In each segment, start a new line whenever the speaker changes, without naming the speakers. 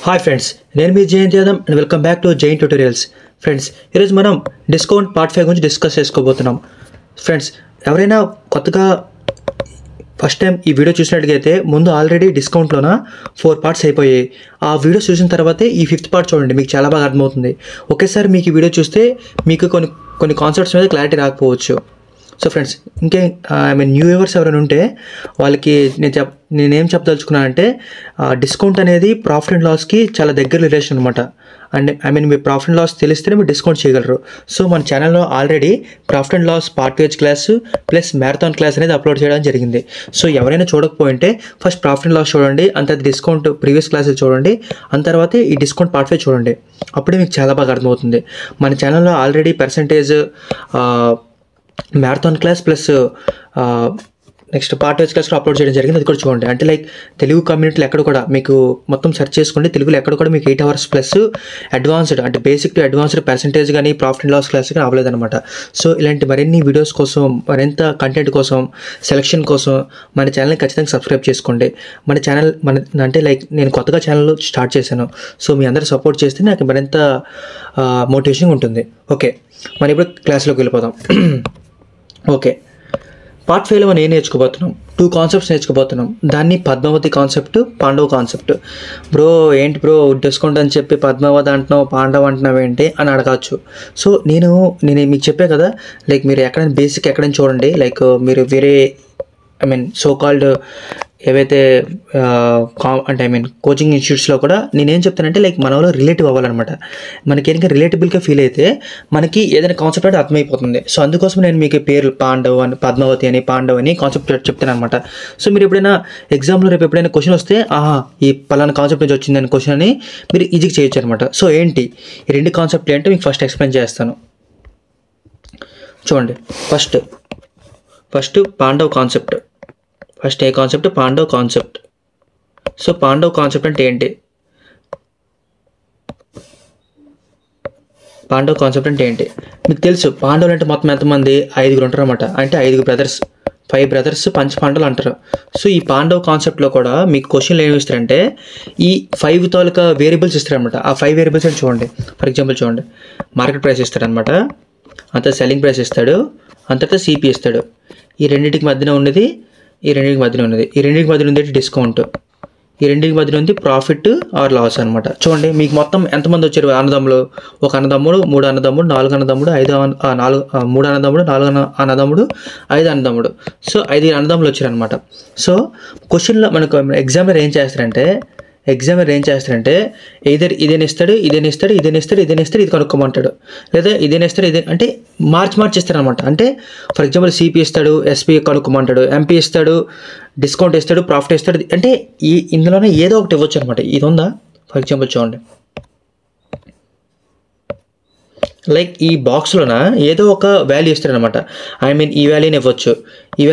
Hi friends, నేను మీ Jayanth Yadav and welcome back to Jain tutorials. Friends, ఈరోజు మనం డిస్కౌంట్ పార్ట్ 5 గురించి డిస్కస్ చేసుకోబోతున్నాం. ఫ్రెండ్స్, ఎవరైనా కొత్తగా ఫస్ట్ టైం ఈ వీడియో చూసినట్టుగైతే ముందు ఆల్రెడీ డిస్కౌంట్లోన 4 పార్ట్స్ అయిపోయాయి. ఆ వీడియో చూసిన తర్వాతే ఈ 5th పార్ట్ చూడండి, మీకు చాలా బాగా అర్థమవుతుంది. ఒకేసారి మీకు ఈ వీడియో చూస్తే మీకు కొన్ని కాన్సెప్ట్స్ మీద క్లారిటీ రాకపోవచ్చు. సో ఫ్రెండ్స్, న్యూ వ్యూవర్స్ ఎవరైనా ఉంటే వాళ్ళకి నేనేం చెప్పదలుచుకున్నానంటే, డిస్కౌంట్ అనేది ప్రాఫిట్ అండ్ లాస్కి చాలా దగ్గర రిలేషన్ అనమాట. అండ్ మీ ప్రాఫిట్ అండ్ లాస్ తెలిస్తేనే మీరు డిస్కౌంట్ చేయగలరు. సో మన ఛానల్లో already profit and loss part wise class plus marathon class అనేది అప్లోడ్ చేయడం జరిగింది. సో ఎవరైనా చూడకపోయింటే ఫస్ట్ ప్రాఫిట్ అండ్ లాస్ చూడండి, అంత డిస్కౌంట్ ప్రీవియస్ క్లాసెస్ చూడండి, అంత తర్వాత ఈ డిస్కౌంట్ పార్ట్ 5 చూడండి. అప్పుడే మీకు చాలా బాగా అర్థమవుతుంది. మన ఛానల్లో already percentage marathon class plus next part wise class upload చేయడం జరిగింది. అది కూడా చూడండి. అంటే లైక్ తెలుగు కమ్యూనిటీలో ఎక్కడ కూడా మీకు మొత్తం సెర్చ్ చేసుకోండి, తెలుగులో ఎక్కడ కూడా మీకు 8 hours ప్లస్ అడ్వాన్స్డ్ అంటే బేసిక్ టు అడ్వాన్స్డ్ పర్సంటేజ్ కానీ ప్రాఫిట్ అండ్ లాస్ క్లాస్ కానీ అవ్వలేదన్నమాట. సో ఇలాంటి మరిన్ని వీడియోస్ కోసం, మరింత కంటెంట్ కోసం, సెలక్షన్ కోసం మన ఛానల్ని ఖచ్చితంగా సబ్స్క్రైబ్ చేసుకోండి. మన ఛానల్ అంటే లైక్ నేను కొత్తగా ఛానల్ స్టార్ట్ చేశాను. సో మీ అందరూ సపోర్ట్ చేస్తే నాకు మరింత మోటివేషన్ ఉంటుంది. ఓకే, మరి ఇప్పుడు క్లాస్లోకి వెళ్ళిపోదాం. ఓకే, పార్ట్ 5లో మనం ఏం నేర్చుకోబోతున్నాం? 2 కాన్సెప్ట్స్ నేర్చుకోబోతున్నాం. దాన్ని పద్మావతి కాన్సెప్ట్, పాండవ కాన్సెప్ట్. బ్రో ఏంటి బ్రో డిస్కౌంట్ అని చెప్పి పద్మావతి అంటున్నావు, పాండవ అంటున్నావు ఏంటి అని అడగచ్చు. సో నేను మీకు చెప్పే కదా, లైక్ మీరు ఎక్కడైనా బేసిక్ ఎక్కడైనా చూడండి, లైక్ మీరు వేరే సో కాల్డ్ ఏవైతే కోచింగ్ ఇన్స్టిట్యూట్స్లో కూడా నేనేం చెప్తానంటే, లైక్ మన వాళ్ళు రిలేటివ్ అవ్వాలన్నమాట. మనకి ఏంటంటే రిలేటబుల్గా ఫీల్ అయితే మనకి ఏదైనా కాన్సెప్ట్ అంటే అర్థమైపోతుంది. సో అందుకోసం నేను మీకు పేర్లు పాండవ్ అని, పద్మావతి అని, పాండవ్ అని కాన్సెప్ట్ చెప్తాను అనమాట. సో మీరు ఎప్పుడైనా ఎగ్జామ్లో రేపు ఎప్పుడైనా క్వశ్చన్ వస్తే ఈ పలానా కాన్సెప్ట్ నుంచి వచ్చిందని క్వశ్చన్ అని మీరు ఈజీగా చేయొచ్చు అనమాట. సో ఏంటి ఈ 2 కాన్సెప్ట్లు ఏంటో మీకు ఫస్ట్ ఎక్స్ప్లెయిన్ చేస్తాను. చూడండి, ఫస్ట్ పాండవ్ కాన్సెప్ట్. ఫస్ట్ ఏ concept? Pandav concept. So Pandav concept అంటే ఏంటి? పాండవ్ కాన్సెప్ట్ అంటే ఏంటి మీకు తెలుసు. పాండవులు అంటే మొత్తం ఎంతమంది? 5 ఉంటారు అనమాట. అంటే 5 బ్రదర్స్, 5 బ్రదర్స్ పంచ పాండవులు అంటారు. సో ఈ పాండవ్ కాన్సెప్ట్లో కూడా మీకు క్వశ్చన్లు ఏమి ఇస్తారంటే, ఈ 5 తాలూకా వేరియబుల్స్ ఇస్తారనమాట. ఆ 5 వేరియబుల్స్ అని చూడండి. ఫర్ ఎగ్జాంపుల్ చూడండి, మార్కెట్ ప్రైస్ ఇస్తాడనమాట, అంత సెల్లింగ్ ప్రైస్ ఇస్తాడు, అంతటా సిపి ఇస్తాడు. ఈ రెండింటికి మధ్యన ఉన్నది, ఈ రెండింటికి మధ్యన ఉంది డిస్కౌంట్, ఈ రెండింటికి మధ్యన ఉంది ప్రాఫిట్ ఆర్ లాస్ అనమాట. చూడండి, మీకు మొత్తం ఎంతమంది వచ్చారు అన్నదమ్ములు? 1 అన్నదమ్ముడు, 3 అన్నదమ్ముడు, 4 అన్నదమ్ముడు, 3 అన్నదమ్ముడు, 4 అన్నదమ్ముడు, 5 అన్నదమ్ముడు. సో 5 అన్నదమ్ములు వచ్చారనమాట. సో క్వశ్చన్లో మనకు ఎగ్జామినర్ ఏం చేస్తారంటే ఎయిదర్ ఇదేని ఇస్తాడు, ఇది కనుక్కోమంటాడు, లేదా ఇదేని ఇస్తాడు, అంటే మార్చి ఇస్తారనమాట. అంటే ఫర్ ఎగ్జాంపుల్ సిపి ఇస్తాడు, ఎస్పీ కనుక్కోమంటాడు, ఎంపీ ఇస్తాడు, డిస్కౌంట్ ఇస్తాడు, ప్రాఫిట్ ఇస్తాడు. అంటే ఇందులోనే ఏదో ఒకటి ఇవ్వచ్చు అనమాట. ఇది ఉందా? ఫర్ ఎగ్జాంపుల్ చూడండి, లైక్ ఈ బాక్స్లోన ఏదో ఒక వాల్యూ ఇస్తారనమాట. ఈ వాల్యూని ఇవ్వచ్చు, ఈ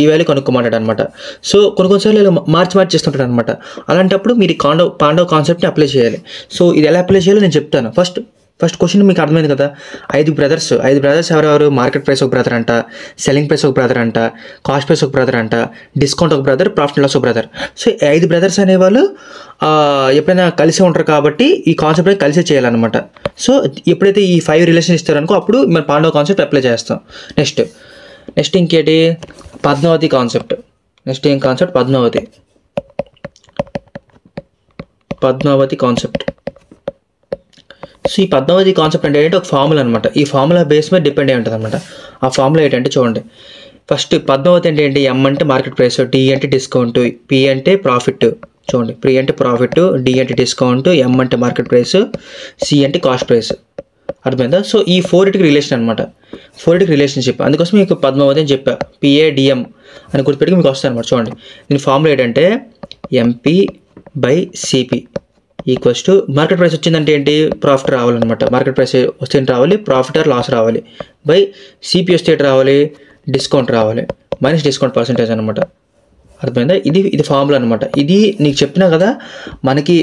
వాల్యూ కనుక్కోమంటాడు అనమాట. సో కొన్నిసార్లు మార్చి ఇస్తుంటాడు అనమాట. అలాంటప్పుడు మీరు పాండవ్ కాన్సెప్ట్ని అప్లై చేయాలి. సో ఇది ఎలా అప్లై చేయాలో నేను చెప్తాను. ఫస్ట్ క్వశ్చన్ మీకు అర్థమైంది కదా. 5 బ్రదర్స్ ఎవరెవరు? మార్కెట్ ప్రైస్ ఒక బ్రదర్ అంట, సెల్లింగ్ ప్రైస్ ఒక బ్రదర్ అంట, కాస్ట్ ప్రైస్ ఒక బ్రదర్ అంట, డిస్కౌంట్ ఒక బ్రదర్, ప్రాఫిట్ లాస్ ఒక బ్రదర్. సో 5 బ్రదర్స్ అనేవాళ్ళు ఎప్పుడైనా కలిసి ఉంటారు కాబట్టి ఈ కాన్సెప్ట్ కలిసే చేయాలన్నమాట. సో ఎప్పుడైతే ఈ 5 రిలేషన్ ఇస్తారనుకో అప్పుడు మనం పాండవ్ కాన్సెప్ట్ అప్లై చేస్తాం. నెక్స్ట్ ఇంకేంటి? పద్మావతి కాన్సెప్ట్. నెక్స్ట్ ఏం కాన్సెప్ట్? పద్మావతి కాన్సెప్ట్. సో ఈ పద్మావతి కాన్సెప్ట్ అంటే ఏంటంటే ఒక ఫార్ములా అనమాట. ఈ ఫార్ములా బేస్ మీద డిపెండ్ అయి ఉంటుంది అనమాట. ఆ ఫార్ములా ఏంటంటే చూడండి, ఫస్ట్ పద్మావతి అంటే ఏంటి? ఎం అంటే మార్కెట్ ప్రైస్, డి అంటే డిస్కౌంట్, పి అంటే ప్రాఫిట్. చూడండి, పి అంటే ప్రాఫిట్, డి అంటే డిస్కౌంట్, ఎం అంటే మార్కెట్ ప్రైస్, సి అంటే కాస్ట్ ప్రైస్. అర్థమైందా? సో ఈ 4టికి రిలేషన్ అనమాట, 4టికి రిలేషన్షిప్. అందుకోసం మీకు పద్మావతి అని చెప్పా. పిఏడిఎం అని గుర్తుపెట్టుకు మీకు వస్తుంది అనమాట. చూడండి, దీని ఫార్ములా ఏంటంటే MP by CP equals to market price వచ్చిందంటే ఏంటి? ప్రాఫిట్ రావాలన్నమాట. మార్కెట్ ప్రైస్ వస్తే రావాలి, ప్రాఫిట్ ఆర్ లాస్ రావాలి, బై సిపి వస్తే రావాలి, డిస్కౌంట్ రావాలి, మైనస్ డిస్కౌంట్ పర్సెంటేజ్ అనమాట. అర్థమైందా? ఇది ఫార్ములా అనమాట. ఇది నీకు చెప్పినా కదా, మనకి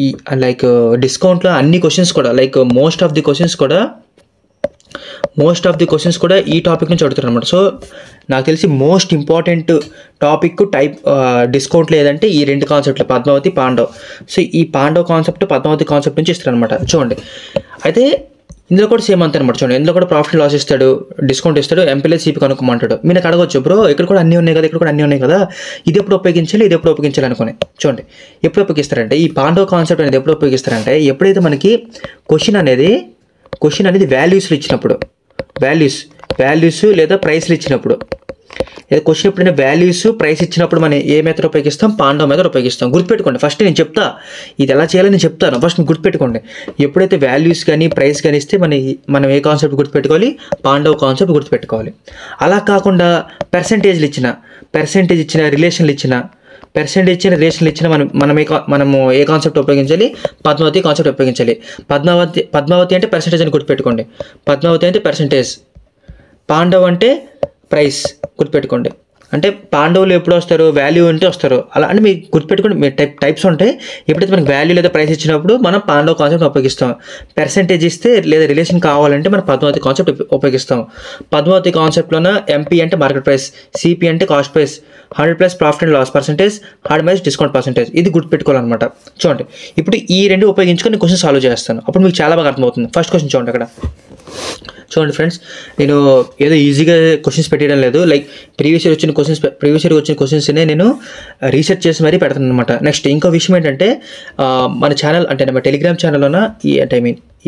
ఈ లైక్ డిస్కౌంట్లో అన్ని క్వశ్చన్స్ కూడా, like most of the questions కూడా మోస్ట్ ఆఫ్ ది క్వశ్చన్స్ కూడా ఈ టాపిక్ నుంచి అడుగుతారు అనమాట. సో నాకు తెలిసి మోస్ట్ ఇంపార్టెంట్ టాపిక్ డిస్కౌంట్ లేదంటే ఈ రెండు కాన్సెప్ట్లు, పద్మావతి, పాండవ్. సో ఈ పాండవ్ కాన్సెప్ట్, పద్మావతి కాన్సెప్ట్ నుంచి ఇస్తారనమాట. చూడండి, అయితే ఇందులో కూడా సేమ్ అంతే అనమాట. చూడండి, ఇందులో కూడా ప్రాఫిట్ లాస్ ఇస్తాడు, డిస్కౌంట్ ఇస్తాడు, ఎంపీలే సిపి కనుక్కోమంటాడు. మీరు నాకు అడగొచ్చు, బ్రో ఇక్కడ కూడా అన్నీ ఉన్నాయి కదా, ఇక్కడ కూడా అన్నీ ఉన్నాయి కదా, ఇది ఎప్పుడు ఉపయోగించాలి, ఇది ఎప్పుడు ఉపయోగించాలి అనుకుని. చూడండి, ఎప్పుడు ఉపయోగిస్తారంటే ఈ పాండవ్ కాన్సెప్ట్ అనేది ఎప్పుడు ఉపయోగిస్తారంటే ఎప్పుడైతే మనకి క్వశ్చన్ అనేది వాల్యూస్లు ఇచ్చినప్పుడు, వాల్యూస్ లేదా ప్రైస్లు ఇచ్చినప్పుడు, లేదా క్వశ్చన్ ఎప్పుడైనా వాల్యూస్ ప్రైస్ ఇచ్చినప్పుడు మనం ఏ మెథడ్ ఉపయోగిస్తాం, పాండవ్ మెథడ్ ఉపయోగిస్తాం. గుర్తుపెట్టుకోండి, ఫస్ట్ నేను చెప్తా ఇది ఎలా చేయాలని నేను చెప్తాను, ఫస్ట్ గుర్తుపెట్టుకోండి. ఎప్పుడైతే వాల్యూస్ కానీ ప్రైస్ కానీ ఇస్తే మనం ఏ కాన్సెప్ట్ గుర్తుపెట్టుకోవాలి, పాండవ్ కాన్సెప్ట్ గుర్తుపెట్టుకోవాలి. అలా కాకుండా పర్సెంటేజ్ ఇచ్చిన రిలేషన్లు ఇచ్చిన మనము ఏ కాన్సెప్ట్ ఉపయోగించాలి, పద్మావతి కాన్సెప్ట్ ఉపయోగించాలి. పద్మావతి అంటే పర్సెంటేజ్ అని గుర్తుపెట్టుకోండి, పద్మావతి అంటే పర్సెంటేజ్, పాండవ్ అంటే ప్రైస్ గుర్తుపెట్టుకోండి. అంటే పాండవులు ఎప్పుడు వస్తారు, వాల్యూ అంటే వస్తారు. అలా అంటే మీరు గుర్తుపెట్టుకోండి, మీ టైప్స్ ఉంటాయి. ఎప్పుడైతే మనకి వాల్యూ లేదా ప్రైస్ ఇచ్చినప్పుడు మనం పాండవ్ కాన్సెప్ట్ ఉపయోగిస్తాం. పర్సెంటేజ్ ఇస్తే లేదా రిలేషన్ కావాలంటే మనం పద్మావతి కాన్సెప్ట్ ఉపయోగిస్తాం. పద్మావతి కాన్సెప్ట్లోన ఎంపీ అంటే మార్కెట్ ప్రైస్, సిపి అంటే cost price, 100 plus profit and loss percentage, 100 minus discount percentage. ఇది గుర్తుపెట్టుకోవాలన్నమాట. చూడండి, ఇప్పుడు ఈ రెండు ఉపయోగించుకొని నేను క్వశ్చన్ సాల్వ్ చేస్తాను, అప్పుడు మీకు చాలా బాగా అర్థమవుతుంది. ఫస్ట్ క్వశ్చన్ చూడండి, అక్కడ చూడండి ఫ్రెండ్స్, నేను ఏదో ఈజీగా క్వశ్చన్స్ పెట్టడం లేదు. లైక్ ప్రీవియస్ ఇయర్ వచ్చిన క్వశ్చన్స్నే నేను రీసెర్చ్ చేసి మరీ పెడతాను అనమాట. నెక్స్ట్ ఇంకో విషయం ఏంటంటే మన ఛానల్ అంటే మన టెలిగ్రామ్ ఛానల్లోన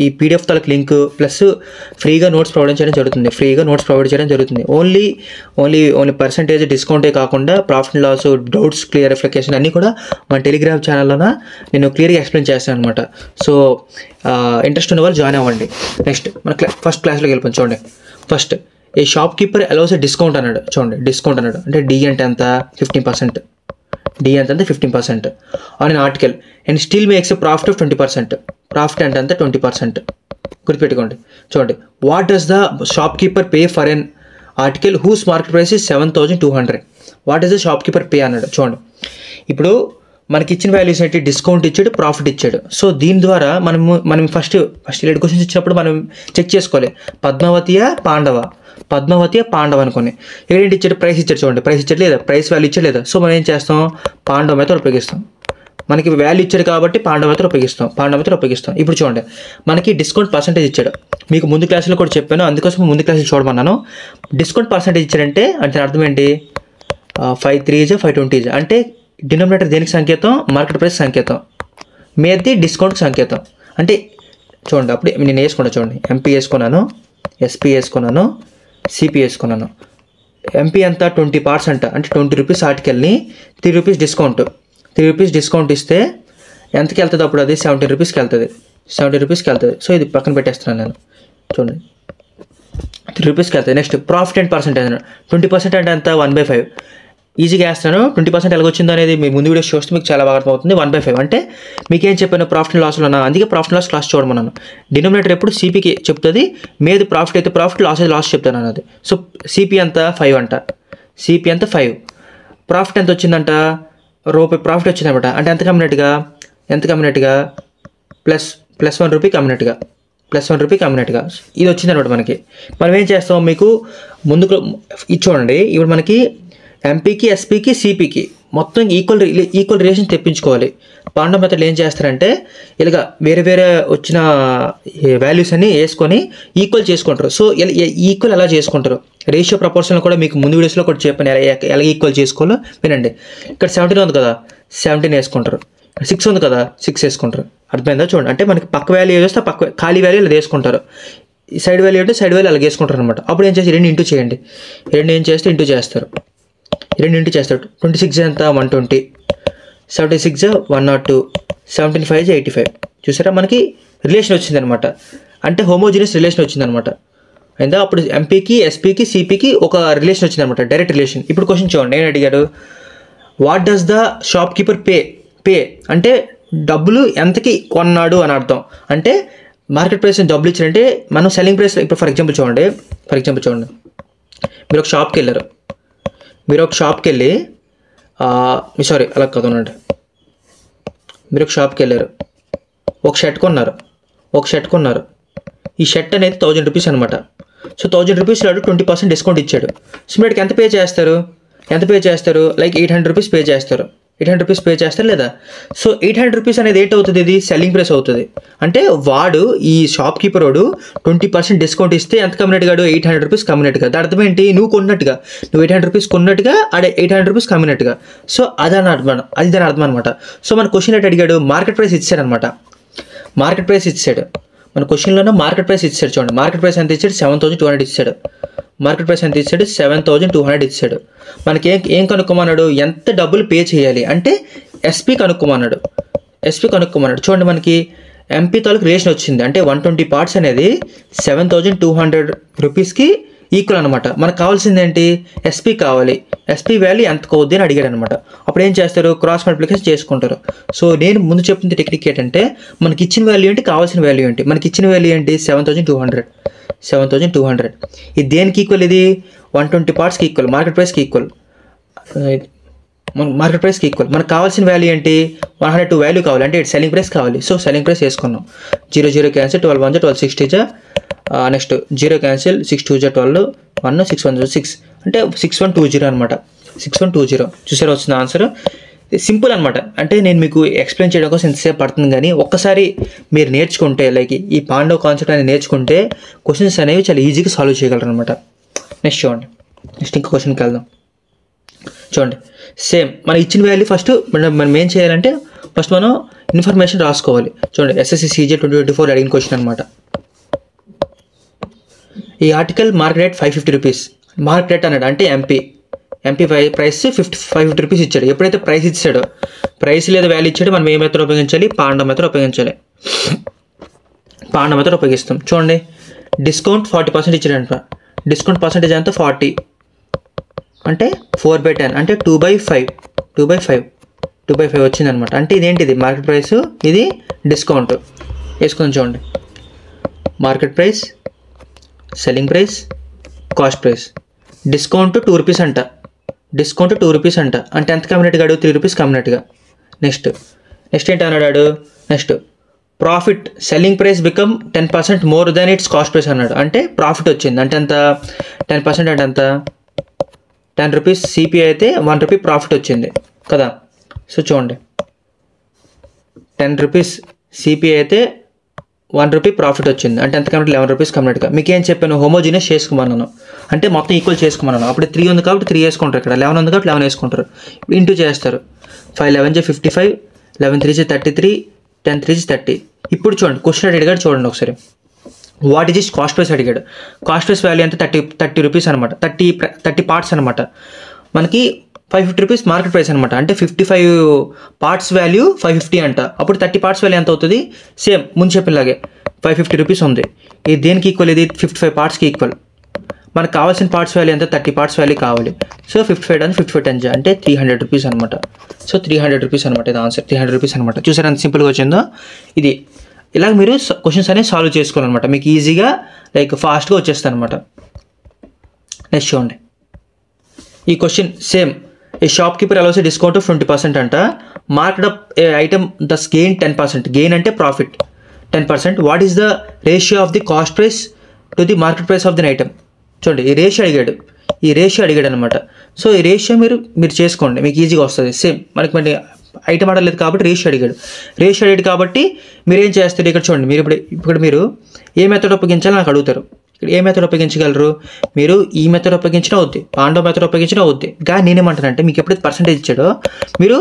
ఈ పీడిఎఫ్ తాలూకు లింక్ ప్లస్ ఫ్రీగా నోట్స్ ప్రొవైడ్ చేయడం జరుగుతుంది. ఓన్లీ పర్సెంటేజ్ డిస్కౌంటే కాకుండా ప్రాఫిట్ అండ్ లాస్, డౌట్స్ క్లియరిఫికేషన్ అన్నీ కూడా మన టెలిగ్రామ్ ఛానల్లోన నేను క్లియర్గా ఎక్స్ప్లెయిన్ చేస్తాను అనమాట. సో ఇంట్రెస్ట్ ఉన్న వాళ్ళు జాయిన్ అవ్వండి. నెక్స్ట్ మన ఫస్ట్ క్లాస్లోకి వెళ్ళిపోయింది. చూడండి, ఫస్ట్ ఏ షాప్ కీపర్ అలౌస్ డిస్కౌంట్ అన్నాడు. చూడండి, డిస్కౌంట్ అన్నాడు అంటే డి అంటే ఎంత, 15%. డి అంటే 15% on an article and still makes a profit of 20%. Profit అంటే అంత 20%. గుర్తుపెట్టుకోండి. చూడండి, what does the shopkeeper pay for an article whose market price is 7,200. What does the shopkeeper pay అన్నాడు. చూడండి, ఇప్పుడు మనకి ఇచ్చిన వాల్యూస్ ఏంటి, డిస్కౌంట్ ఇచ్చాడు, ప్రాఫిట్ ఇచ్చాడు. సో దీని ద్వారా మనం ఫస్ట్ 2 క్వశ్చన్స్ ఇచ్చినప్పుడు మనం చెక్ చేసుకోవాలి, పద్మావతియా పాండవ అనుకోని. ఇక్కడ ఏంటి ఇచ్చాడు, ప్రైస్ ఇచ్చాడు. చూడండి, ప్రైస్ ఇచ్చాడు లేదా, ప్రైస్ వాల్యూ ఇచ్చాడు లేదా. సో మనం ఏం చేస్తాం, పాండవ మెథడ్ ఉపయోగిస్తాం. మనకి వాల్యూ ఇచ్చాడు కాబట్టి పాండవ మెథడ్ ఉపయోగిస్తాం. ఇప్పుడు చూడండి, మనకి డిస్కౌంట్ పర్సెంటేజ్ ఇచ్చాడు. మీకు ముందు క్లాసులో కూడా చెప్పాను, అందుకోసం ముందు క్లాసులు చూడమన్నాను. డిస్కౌంట్ పర్సెంటేజ్ ఇచ్చాడంటే అంటే అర్థం ఏంటి, 5/3 5/20 అంటే డినామినేటర్ దేనికి సంకేతం, మార్కెట్ ప్రైస్ సంకేతం, మీది డిస్కౌంట్ సంకేతం. అంటే చూడండి, అప్పుడు నేను వేసుకున్నాను. చూడండి, ఎంపీ వేసుకున్నాను, ఎస్పీ వేసుకున్నాను, సిపి వేసుకున్నాను. ఎంపీ అంతా 20 పార్ట్స్ అంట, అంటే 20 రూపీస్ ఆర్టికల్ని 3 రూపీస్ డిస్కౌంట్. 3 రూపీస్ డిస్కౌంట్ ఇస్తే ఎంతకి వెళ్తుంది, అప్పుడు అది 17 రూపీస్కి వెళ్తుంది. సో ఇది పక్కన పెట్టేస్తున్నాను నేను. చూడండి, 3 రూపీస్కి వెళ్తుంది. నెక్స్ట్ ప్రాఫిట్ అండ్ పర్సెంటేజ్ 20% అంటే ఎంత, 1/5. ఈజీగా వేస్తాను. 20% ఎలాగొచ్చిందో అనేది మీ ముందు వీడియోస్ చూస్తే మీకు చాలా బాగా అర్థమవుతుంది. 1/5 అంటే మీకేం చెప్పాను, ప్రాఫిట్ అండ్ లాస్లో ఉన్నా, అందుకే ప్రాఫిట్ అండ్ లాస్ క్లాస్ చూడమన్నాను. డినామినేటర్ ఎప్పుడు సిపికి చెప్తుంది, మీది ప్రాఫిట్ అయితే ప్రాఫిట్, లాస్ అయితే లాస్ చెప్తాను అన్నది. సో సిపి అంత 5 అంట, సిపి అంత 5. ప్రాఫిట్ ఎంత వచ్చిందంట, రూపాయి ప్రాఫిట్ వచ్చిందన్నమాట. అంటే ఎంత కమ్మినట్టుగా ప్లస్ 1 రూపీ కమ్మినట్టుగా, ఇది వచ్చిందనమాట మనకి. మనం ఏం చేస్తాం, మీకు ముందుకు ఇది చూడండి. ఇప్పుడు మనకి ఎంపీకి, ఎస్పీకి, సిపికి మొత్తం ఈక్వల్ రిలేషన్ తెప్పించుకోవాలి. పాండవ్ మెథడ్లో ఏం చేస్తారంటే ఇలాగ వేరే వచ్చిన వాల్యూస్ అన్ని వేసుకొని ఈక్వల్ చేసుకుంటారు. సో ఈక్వల్ ఎలా చేసుకుంటారు, రేషియో ప్రపోర్షన్ కూడా మీకు ముందు వీడియోస్లో కూడా చెప్పాను ఎలా ఈక్వల్ చేసుకోవాలో వినండి. ఇక్కడ 17 ఉంది కదా, 17 వేసుకుంటారు. 6 ఉంది కదా, 6 వేసుకుంటారు. అర్థమైందా? చూడండి, అంటే మనకి పక్క వాల్యూ వేస్తే పక్క ఖాళీ వాల్యూ ఇలా వేసుకుంటారు. సైడ్ వాల్యూ అంటే సైడ్ వాల్యూ అలా వేసుకుంటారు అనమాట. అప్పుడు ఏం చేసి 2 ఇంటూ చేయండి. 2 ఏం చేస్తే ఇంటూ చేస్తారు, 2 ఇంటూ చేస్తారు. 26 ఎంత, 120, 76 102, 75 85. చూసారా, మనకి రిలేషన్ వచ్చిందనమాట. అంటే హోమోజినియస్ రిలేషన్ వచ్చిందనమాట. అయిందా? అప్పుడు ఎంపీకి, ఎస్పీకి, సిపికి ఒక రిలేషన్ వచ్చిందనమాట, డైరెక్ట్ రిలేషన్. ఇప్పుడు క్వశ్చన్ చూడండి, నేను అడిగాడు, what does the shopkeeper pay అంటే డబ్బులు ఎంతకి కొన్నాడు అని అర్థం. అంటే మార్కెట్ ప్రైస్ డబ్బులు ఇచ్చారంటే మనం సెల్లింగ్ ప్రైస్. ఇప్పుడు ఫర్ ఎగ్జాంపుల్ చూడండి, మీరు ఒక షాప్కి వెళ్ళారు. సారీ అలా కదనండి. మీరు ఒక షాప్కి వెళ్ళారు, ఒక షర్ట్ కొన్నారు. ఈ షర్ట్ అనేది 1000 రూపీస్ అనమాట. సో 1000 రూపీస్ వాడు 20% డిస్కౌంట్ ఇచ్చాడు. సో మీరు ఎంత పే చేస్తారు లైక్ 800 రూపీస్ పే చేస్తారు. 800 రూపీస్ పే చేస్తారు లేదా? సో 800 రూపీస్ అనేది ఏంటవుతుంది, ఇది సెల్లింగ్ ప్రైస్ అవుతుంది. అంటే వాడు ఈ షాప్ కీపర్ వాడు 20% డిస్కౌంట్ ఇస్తే ఎంత కమ్మినట్టుగాడు 800 రూపీస్ కమ్మినట్టుగా. దాని అర్థం ఏంటి, నువ్వు 800 రూపీస్ కొన్నట్టుగా ఆడే 800 రూపీస్ కమ్మినట్టుగా. సో అది దాని అర్థం అనమాట. సో మన క్వశ్చన్ ఏంటి అడిగాడు, మార్కెట్ ప్రైస్ ఇచ్చాడనమాట. మార్కెట్ ప్రైస్ ఇచ్చాడు మన క్వశ్చన్లోనే. మార్కెట్ ప్రైస్ ఇచ్చాడు చూడండి. మార్కెట్ ప్రైస్ ఎంత ఇచ్చాడు, 7200 ఇచ్చాడు. మార్కెట్ ప్రైస్ ఎంత ఇచ్చాడు, 7200 ఇచ్చాడు. మనకి ఏం కనుక్కోమన్నాడు, ఎంత డబ్బులు పే చేయాలి అంటే ఎస్పీ కనుక్కోమన్నాడు. చూడండి మనకి ఎంపీ తాలూకు రేషన్ వచ్చింది. అంటే 120 పార్ట్స్ అనేది 7200 రూపీస్కి ఈక్వల్ అనమాట. మనకు కావాల్సింది ఏంటి, ఎస్పీ కావాలి. ఎస్పీ వాల్యూ ఎంత అవుద్ది అని అడిగాడు అనమాట. అప్పుడు ఏం చేస్తారు, క్రాస్ మల్టిప్లికేషన్ చేసుకుంటారు. సో నేను ముందు చెప్తున్న టెక్నిక్ ఏంటంటే, మనకి ఇచ్చిన వాల్యూ ఏంటి, కావాల్సిన వాల్యూ ఏంటి. మనకి ఇచ్చిన వాల్యూ ఏంటి, 7200. ఇది దేనికి ఈక్వల్, ఇది 120 పార్ట్స్కి ఈక్వల్, మార్కెట్ ప్రైస్కి ఈక్వల్. మనకు కావాల్సిన వాల్యూ ఏంటి, 102 వాల్యూ కావాలి. అంటే సెల్లింగ్ ప్రైస్ కావాలి. సో సెల్లింగ్ ప్రైస్ వేసుకున్నాం. 0 క్యాన్సిల్, 12 1 12 60 నెక్స్ట్ 0 క్యాన్సిల్, 6 2 12 1 6 1 6 అంటే 6120 అనమాట. 6120 చూసారా వచ్చిన ఆన్సర్. సింపుల్ అనమాట. అంటే నేను మీకు ఎక్స్ప్లెయిన్ చేయడం కోసం ఎంతసేపు పడుతుంది, కానీ ఒక్కసారి మీరు నేర్చుకుంటే లైక్ ఈ పాండవ్ కాన్సెప్ట్ అనేది నేర్చుకుంటే క్వశ్చన్స్ అనేవి చాలా ఈజీగా సాల్వ్ చేయగలరు అనమాట. నెక్స్ట్ చూడండి, నెక్స్ట్ ఇంకో క్వశ్చన్కి వెళ్దాం. చూడండి సేమ్ మన ఇచ్చిన వాల్యూ ఫస్ట్ మనం ఏం చేయాలంటే ఫస్ట్ మనం ఇన్ఫర్మేషన్ రాసుకోవాలి. చూడండి SSC CG 2024 అడిగిన క్వశ్చన్ అనమాట. ఈ article market rate 550 rupees. Market rate అన్నాడు అంటే ఎంపీ ప్రైస్ 550 రూపీస్ ఇచ్చాడు. ఎప్పుడైతే ప్రైస్ ఇచ్చాడో, ప్రైస్ లేదా వాల్యూ ఇచ్చాడో మనం ఏ మెథడ్ ఉపయోగించాలి, పాండవ్ మెథడ్ ఉపయోగిస్తాం. చూడండి డిస్కౌంట్ 40% ఇచ్చాడంట. డిస్కౌంట్ పర్సెంటేజ్ ఎంత 40 అంటే 4/10 అంటే 2/5 వచ్చిందనమాట. అంటే ఇదేంటిది మార్కెట్ ప్రైస్, ఇది డిస్కౌంట్ వేసుకొని చూడండి. Market price, selling price, cost price. Discount 2 rupees అంట. అంటే ఎంత కమ్మినట్టుగా 3 రూపీస్ కమ్మినట్టుగా. నెక్స్ట్ ఏంటి అన్నాడు, next profit, selling price become 10% more than its cost price అన్నాడు. అంటే ప్రాఫిట్ వచ్చింది. అంటే ఎంత 10% అంటే ఎంత 10 రూపీస్. సిపి అయితే 1 రూపీ ప్రాఫిట్ వచ్చింది కదా. సో చూడండి 10 రూపీస్ సిపి అయితే 1 రూపీ ప్రాఫిట్ వచ్చింది. అంటే ఎంత కమ్మినట్టు 11 రూపీస్ కమ్మినట్టుగా. మీకు ఏం చెప్పాను, హోమోజీనియస్ చేసుకోమన్నాను. అంటే మొత్తం ఈక్వల్ చేసుకోమన్నాను. అప్పుడు 3 ఉంది కాబట్టి 3 వేసుకుంటారు. ఇక్కడ 11 ఉంది కాబట్టి 11 వేసుకుంటారు. ఇప్పుడు ఇంటూ చేస్తారు. 5 11 55, 11 3 33, 10 3 30. ఇప్పుడు చూడండి క్వశ్చన్ అడిగాడు చూడండి ఒకసారి. వాట్ ఈజ్ కాస్ట్ ప్రైస్ అడిగాడు. కాస్ట్ ప్రైస్ వాల్యూ అంటే 30 రూపీస్ అనమాట. 30 పార్ట్స్ అనమాట. మనకి 550 రూపీస్ మార్కెట్ ప్రైస్ అనమాట. అంటే 55 పార్ట్స్ వాల్యూ 550 అంట. అప్పుడు 30 పార్ట్స్ వాల్యూ ఎంత అవుతుంది, సేమ్ ముందు చెప్పినలాగే 550 రూపీస్ ఉంది. ఇది దేనికి ఈక్వల్, ఇది 55 పార్ట్స్కి ఈక్వల్. మనకు కావాల్సిన పార్ట్స్ వాల్యూ ఎంత 30 పార్ట్స్ వాల్యూ కావాలి. సో 55 10 అంటే 300 రూపీస్ అనమాట. సో 300 రూపీస్ అనమాట. ఇది ఆన్సర్ 300 రూపీస్ అనమాట. చూసారు ఎంత సింపుల్గా వచ్చిందో. ఇది ఇలా మీరు క్వశ్చన్స్ అనేవి సాల్వ్ చేసుకోవాలన్నమాట. మీకు ఈజీగా లైక్ ఫాస్ట్గా వచ్చేస్తుంది అనమాట. నెక్స్ట్ చూడండి ఈ question same. A shop keeper allows A discount of 20% అంట. మార్కెట్ అప్ ఏ ఐటమ్ దస్ గెయిన్ 10%. గెయిన్ అంటే profit 10%. What is the ratio of the cost price to the market price of the item. చూడండి ఈ ratio అడిగాడు అనమాట. So ఈ ratio మీరు చేసుకోండి, మీకు ఈజీగా వస్తుంది. సేమ్ మనకి ఐటమ్ ఆడలేదు కాబట్టి రేషియో అడిగాడు కాబట్టి మీరు ఏం చేస్తారు, ఇక్కడ చూడండి. ఇప్పుడు మీరు ఏ మెథడ్ ఉపయోగించాలో నాకు అడుగుతారు. ఇక్కడ ఏ మెథడ్ ఉపయోగించగలరు, మీరు ఈ మెథడ్ ఉపయోగించినా అవుద్ది, పాండవ్ మెథడ్ ఉపయోగించినా అవుద్ది. కానీ నేనేమంటానంటే మీకు ఎప్పుడైతే పర్సెంటేజ్ ఇచ్చాడో మీరు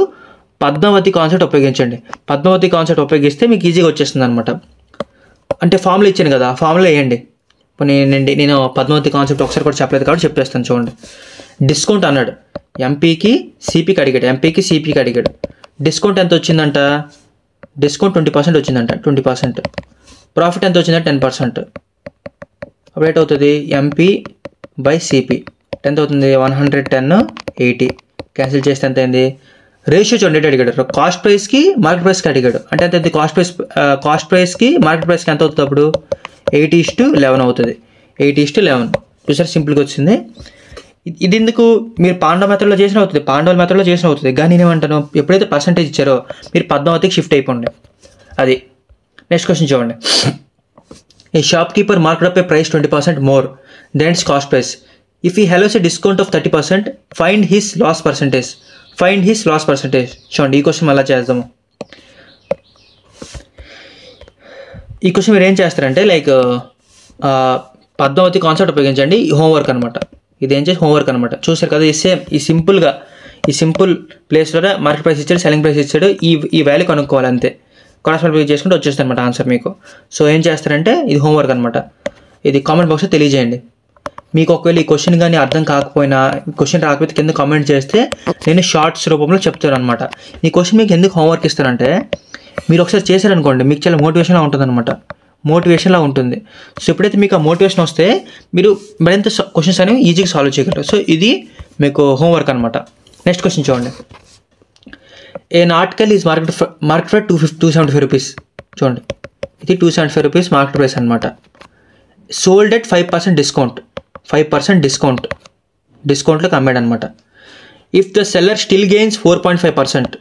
పద్మావతి కాన్సెప్ట్ ఉపయోగించండి. పద్మావతి కాన్సెప్ట్ ఉపయోగిస్తే మీకు ఈజీగా వచ్చేస్తుంది అనమాట. అంటే ఫార్ములా ఇచ్చాను కదా, ఆ ఫార్ములా వేయండి. నేను పద్మావతి కాన్సెప్ట్ ఒకసారి కూడా చెప్పలేదు కాబట్టి చెప్పేస్తాను చూడండి. డిస్కౌంట్ అన్నాడు, ఎంపీకి సిపికి అడిగాడు. డిస్కౌంట్ ఎంత వచ్చిందంట, డిస్కౌంట్ 20% వచ్చిందంట. 20%. ప్రాఫిట్ ఎంత వచ్చిందంట 10%. అప్పుడు ఎట్ అవుతుంది, ఎంపీ బై సిపి ఎంత అవుతుంది, 110 80 క్యాన్సిల్ చేస్తే ఎంత అయింది. రేషియో చూడండి అడిగాడు. కాస్ట్ ప్రైస్కి మార్కెట్ ప్రైస్కి అడిగాడు. అంటే ఎంత అవుతుంది, కాస్ట్ ప్రైస్కి మార్కెట్ ప్రైస్కి ఎంత అవుతుంది అప్పుడు 80:11 అవుతుంది. 80:11 చూసారు సింపుల్గా వచ్చింది. ఇది ఎందుకు మీరు పాండవ మెథడ్లో చేసిన అవుతుంది, పాండవుల మెథడ్లో చేసిన అవుతుంది. కానీ నేనేమంటాను, ఎప్పుడైతే పర్సంటేజ్ ఇచ్చారో మీరు పద్మావతికి షిఫ్ట్ అయిపోండి. అది నెక్స్ట్ క్వశ్చన్ చూడండి. A shopkeeper marked up a price 20% more than its cost price. If he allows a discount of 30%, find his loss percentage. చూడండి ఈ క్వశ్చన్ అలా చేద్దాము. ఈ క్వశ్చన్ మీరు ఏం చేస్తారంటే లైక్ పద్మావతి కాన్సెప్ట్ ఉపయోగించండి. హోంవర్క్ అనమాట. ఇది ఏం చేసి హోంవర్క్ అనమాట. చూసారు కదా, ఈ సేమ్ ఈ సింపుల్ ప్లేస్లోనే మార్కెట్ ప్రైస్ ఇచ్చాడు, సెల్లింగ్ ప్రైస్ ఇచ్చాడు, ఈ వాల్యూ కనుక్కోవాలి అంతే. క్రాస్ మల్టిప్లై చేసుకుంటే వచ్చేస్తుంది అనమాట ఆన్సర్ మీకు. సో ఏం చేస్తారంటే ఇది హోంవర్క్ అనమాట. ఇది కామెంట్ బాక్స్లో తెలియజేయండి. మీకు ఒకవేళ ఈ క్వశ్చన్ కానీ అర్థం కాకపోయినా, క్వశ్చన్ రాకపోతే కింద కామెంట్ చేస్తే నేను షార్ట్స్ రూపంలో చెప్తాను అనమాట. ఈ క్వశ్చన్ మీకు ఎందుకు హోంవర్క్ ఇస్తానంటే మీరు ఒకసారి చేశారనుకోండి మీకు చాలా మోటివేషన్లా ఉంటుంది అనమాట. మోటివేషన్లా ఉంటుంది. సో ఎప్పుడైతే మీకు ఆ మోటివేషన్ వస్తే మీరు మరింత క్వశ్చన్స్ అనేవి ఈజీగా సాల్వ్ చేయగలరు. సో ఇది మీకు హోంవర్క్ అనమాట. నెక్స్ట్ క్వశ్చన్ చూడండి. An article is marked for 275 rupees. చూడండి ఇది 275 రూపీస్ మార్కెట్ ప్రైస్ అనమాట. Sold at 5% discount. 5% డిస్కౌంట్లోకి అమ్మాడు అనమాట. If the seller still gains 4.5%,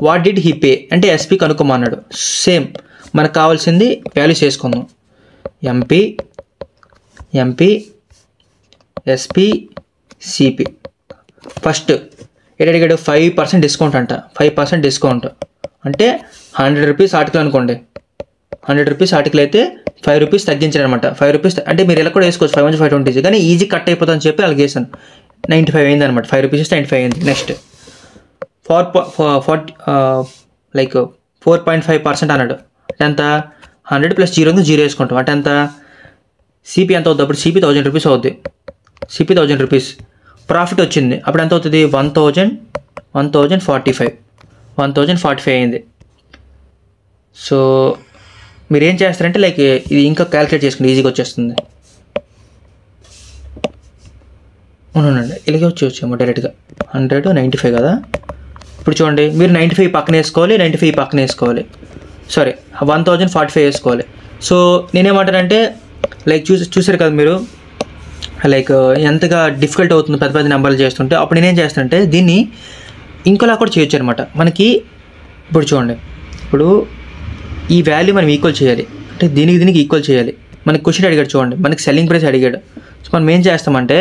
what did he pay అంటే ఎస్పీ కనుక్కోమన్నాడు. సేమ్ మనకు కావాల్సింది వాల్యూస్ చేసుకుందాం. MP SP CP. ఫస్ట్ అడిగాడు 5% డిస్కౌంట్ అంట. 5% డిస్కౌంట్ అంటే 100 రూపీస్ ఆర్టికల్ అనుకోండి. 100 రూపీస్ ఆర్టికల్ అయితే 5 రూపీస్ తగ్గించాడు అనమాట. 5 రూపీస్ అంటే మీరు ఇలా కూడా వేసుకోవచ్చు 5 నుంచి 520, కానీ ఈజీ కట్ అయిపోతుందని చెప్పి అలాగే వేసాను. 95 అయింది అనమాట. 5 రూపీస్ 95 అయింది. నెక్స్ట్ 4.5% అన్నాడు. ఎంత 100 + 0 ఉంది, 0 వేసుకుంటాం. అంటే ఎంత సిపి ఎంత అవుతుంది? అప్పుడు సిపి 1000 రూపీస్ అవుద్ది. CP 1000 rupees. ప్రాఫిట్ వచ్చింది అప్పుడు ఎంత అవుతుంది? 1045 అయింది. సో మీరు ఏం చేస్తారంటే లైక్ ఇది ఇంకా క్యాలిక్యులేట్ చేసుకుంటే ఈజీగా వచ్చేస్తుంది. అవునండి ఇలాగే వచ్చేమో డైరెక్ట్గా 100 95 కదా. ఇప్పుడు చూడండి మీరు 95 పక్కన వేసుకోవాలి, 95 పక్కన వేసుకోవాలి, సారీ 1045 వేసుకోవాలి. సో నేనేమంటానంటే లైక్ చూసారు కదా మీరు లైక్ ఎంతగా డిఫికల్ట్ అవుతుంది పెద్ద పెద్ద నెంబర్లు చేస్తుంటే. అప్పుడు నేనేం చేస్తానంటే దీన్ని ఇంకోలా కూడా చేయొచ్చు అనమాట. మనకి ఇప్పుడు చూడండి, ఇప్పుడు ఈ వాల్యూ మనం ఈక్వల్ చేయాలి అంటే దీనికి ఈక్వల్ చేయాలి. మనకి క్వశ్చన్ అడిగాడు చూడండి, మనకి సెల్లింగ్ ప్రైస్ అడిగాడు. సో మనం ఏం చేస్తామంటే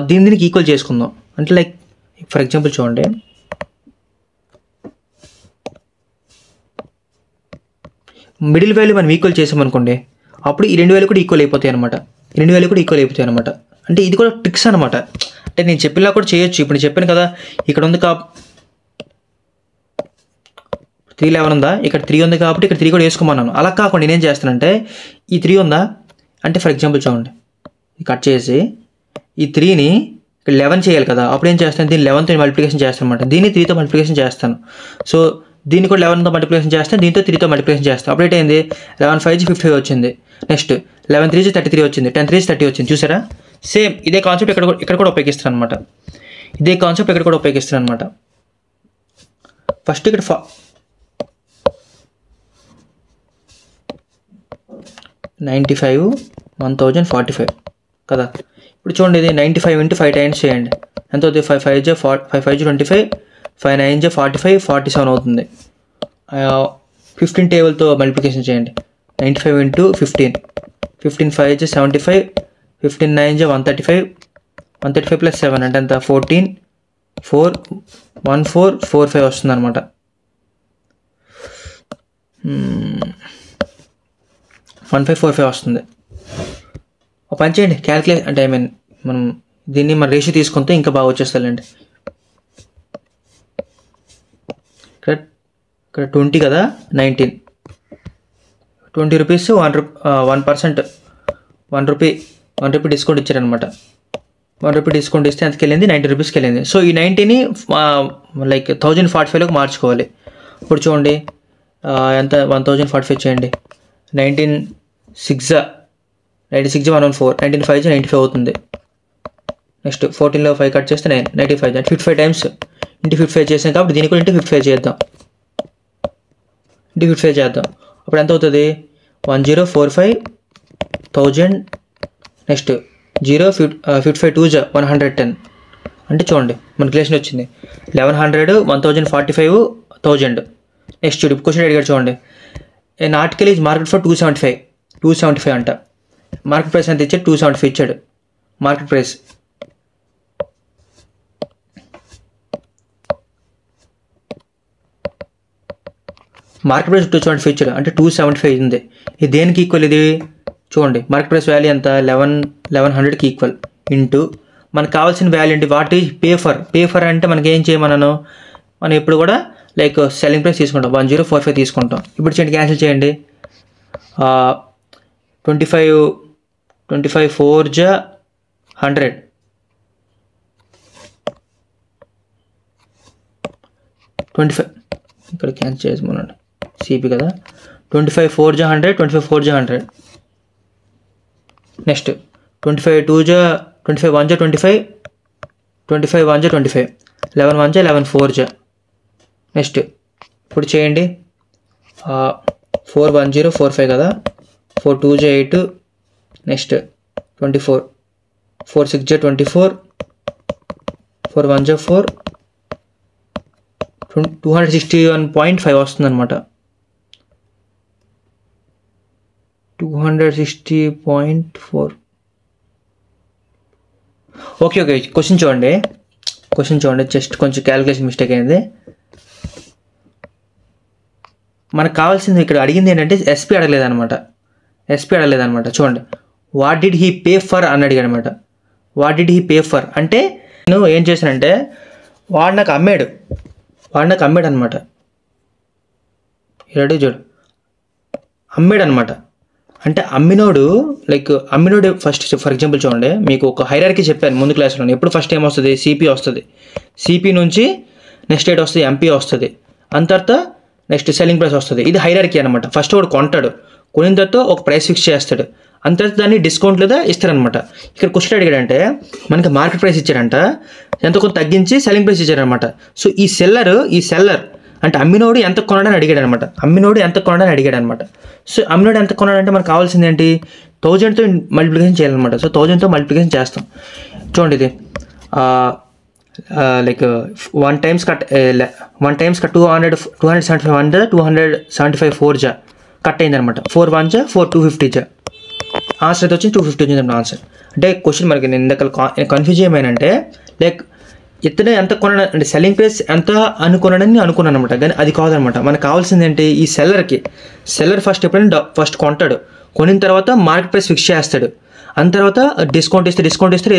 దీనికి ఈక్వల్ చేసుకుందాం. అంటే లైక్ ఫర్ ఎగ్జాంపుల్ చూడండి, మిడిల్ వాల్యూ మనం ఈక్వల్ చేసామనుకోండి, అప్పుడు ఈ 2 వాల్యూ కూడా ఈక్వల్ అయిపోతాయి అనమాట. అంటే ఇది కూడా ట్రిక్స్ అనమాట. అంటే నేను చెప్పినా కూడా చేయొచ్చు. ఇప్పుడు నేను చెప్పాను కదా, ఇక్కడ ఉంది 311 ఉందా, ఇక్కడ 3 ఉంది కాబట్టి ఇక్కడ 3 కూడా వేసుకోమన్నాను. అలా కాకుండా నేనేం చేస్తానంటే ఈ 3 ఉందా అంటే ఫర్ ఎగ్జాంపుల్ చూడండి, కట్ చేసి ఈ 3ని ఇక్కడ 11 చేయాలి కదా. అప్పుడు ఏం చేస్తాను, దీన్ని 11తో మల్టిప్లికేషన్ చేస్తాను అనమాట. దీన్ని 3తో మల్టిప్లికేషన్ చేస్తాను. సో దీన్ని కూడా 11తో మల్టిప్లికేషన్ చేస్తాను, దీంతో 3తో మల్టిప్లికేషన్ చేస్తాను. అప్పుడు ఏంటైంది 11 5 55 వచ్చింది. నెక్స్ట్ 11 3 33 వచ్చింది, 10 3 30 వచ్చింది. చూసారా, సేమ్ ఇదే కాన్సెప్ట్ ఇక్కడ కూడా ఉపయోగిస్తాను అనమాట. ఫస్ట్ ఇక్కడ 95 1045 కదా. ఇప్పుడు చూడండి ఇది 95 × 5 టైమ్స్ చేయండి. ఎంత అవుతుంది? 5 5 25, 5 9 45, 47 అవుతుంది. 15 టేబుల్తో మల్టిప్లికేషన్ చేయండి. 95 × 15, 15 5 75, 15 9 135, 135 + 7 అంటే ఎంత? 14 4 1445 వస్తుంది అనమాట. 1545 వస్తుంది. ఒక పని చేయండి, క్యాలిక్యులేట్ అంటే మనం దీన్ని మన రేషియో తీసుకుంటే ఇంకా బాగా వచ్చేస్తాయండి. ఇక్కడ 20 కదా, 19 20 రూపీస్ 1% 1 రూపీ డిస్కౌంట్ ఇచ్చారనమాట. 1 రూపీ డిస్కౌంట్ ఇస్తే ఎంతకి వెళ్ళింది? 90 రూపీస్కి వెళ్ళింది. సో ఈ 90ని లైక్ 1045లోకి మార్చుకోవాలి. ఇప్పుడు చూడండి ఎంత? 1045 చేయండి. 19 6 114, 19 5 95 అవుతుంది. నెక్స్ట్ 14లో 5 కట్ చేస్తే 9 95 అంటే 55 టైమ్స్ ఇంటూ 55 చేసాం కాబట్టి దీన్ని కూడా ఇంటూ 55 చేద్దాం. అప్పుడు ఎంత అవుతుంది? 1045,000. నెక్స్ట్ 55 2 110 అంటే చూడండి మన రిలేషన్ వచ్చింది 1100 1045,000. నెక్స్ట్ చూడు క్వశ్చన్ అడిగాడు చూడండి, an article is marketed for 275, 275 అంట. మార్కెట్ ప్రైస్ ఎంత ఇచ్చాడు? 275 ఇచ్చాడు మార్కెట్ ప్రైస్. మార్కెట్ ప్రైస్ 275 ఇచ్చాడు అంటే 275 ఉంది. ఇది దేనికి ఈక్వల్? ఇది చూడండి, మార్కెట్ ప్రైస్ వాల్యూ ఎంత? 1100కి ఈక్వల్ ఇంటూ మనకు కావాల్సిన వాల్యూ ఏంటి? వాట్ ఈజ్ పే ఫర్ అంటే మనకి ఏం చేయమన్నాను? మనం ఇప్పుడు కూడా లైక్ సెల్లింగ్ ప్రైస్ తీసుకుంటాం, 1045 తీసుకుంటాం. ఇప్పుడు చేయండి, క్యాన్సిల్ చేయండి. 25 4 జా 100, 25 ఇక్కడ క్యాన్సిల్ చేసుకున్నాను, సిపి కదా. 25 4 జా 100, 25 4 జా 100. నెక్స్ట్ 25 2 జా 25 1 జా 25, 25 1 జా 25, 11 1 జా 11 4 జా. నెక్స్ట్ ఇప్పుడు చేయండి, 41045 కదా, 4 2 జా 8, నెక్స్ట్ 24, 4 6 జా 24, 4 1 జా 4, 261.5 వస్తుంది అనమాట. 260.4. ఓకే, క్వశ్చన్ చూడండి, జస్ట్ కొంచెం క్యాలిక్యులేషన్ మిస్టేక్ అయింది. మనకు కావాల్సింది ఇక్కడ అడిగింది ఏంటంటే ఎస్పీ అడగలేదన్నమాట. చూడండి, what did he pay for అని అడిగాడు అనమాట. What did he pay for అంటే నేను ఏం చేశానంటే వాడు నాకు అమ్మాడు అనమాట. రెడీ చూడు, అమ్మాడు అనమాట. అంటే అమ్మినోడు ఫస్ట్ ఫర్ ఎగ్జాంపుల్ చూడండి, మీకు ఒక హైరార్కీ చెప్పాను ముందు క్లాస్లో. ఎప్పుడు ఫస్ట్ ఏం వస్తుంది? సిపి వస్తుంది. సిపి నుంచి నెక్స్ట్ రేట్ వస్తుంది, ఎంపీ వస్తుంది, అంత తర్వాత నెక్స్ట్ సెల్లింగ్ ప్రైస్ వస్తుంది. ఇది హైరార్కీ అనమాట. ఫస్ట్ వాడు కొంటాడు, కొనిన తర్వాత ఒక ప్రైస్ ఫిక్స్ చేస్తాడు, అంత తర్వాత దాన్ని డిస్కౌంట్ లేదా ఇస్తారనమాట. ఇక్కడ క్వశ్చన్ అడిగాడంటే మనకి మార్కెట్ ప్రైస్ ఇచ్చాడంట, ఎంత కొంత తగ్గించి సెల్లింగ్ ప్రైస్ ఇచ్చారనమాట. సో ఈ సెల్లర్ అంటే అమ్మినోడు ఎంత కొనడని అడిగాడు అనమాట. సో అమ్మినోడు ఎంత కొనడంటే మనకు కావాల్సింది ఏంటి? 1000తో మల్టిప్లికేషన్ చేయాలన్నమాట. సో 1000తో మల్టిప్లికేషన్ చేస్తాం. చూడండి, ఇది లైక్ 1 టైమ్స్ కట్ 275 4 జా కట్ అయింది అనమాట. 4 1 జా 4 250 జా. ఆన్సర్ అయితే వచ్చింది 250 వచ్చింది ఆన్సర్. అంటే క్వశ్చన్ మనకి నేను ఇందాక కన్ఫ్యూజ్ ఏమైనా లైక్ ఇతనే ఎంత కొనడం అంటే సెల్లింగ్ ప్రైస్ ఎంత అనుకున్నాను అనమాట. కానీ అది కాదనమాట. మనకు కావాల్సింది ఏంటి? ఈ సెల్లర్ ఫస్ట్ కొంటాడు, కొనిన తర్వాత మార్కెట్ ప్రైస్ ఫిక్స్ చేస్తాడు, అంత తర్వాత డిస్కౌంట్ ఇస్తాడు,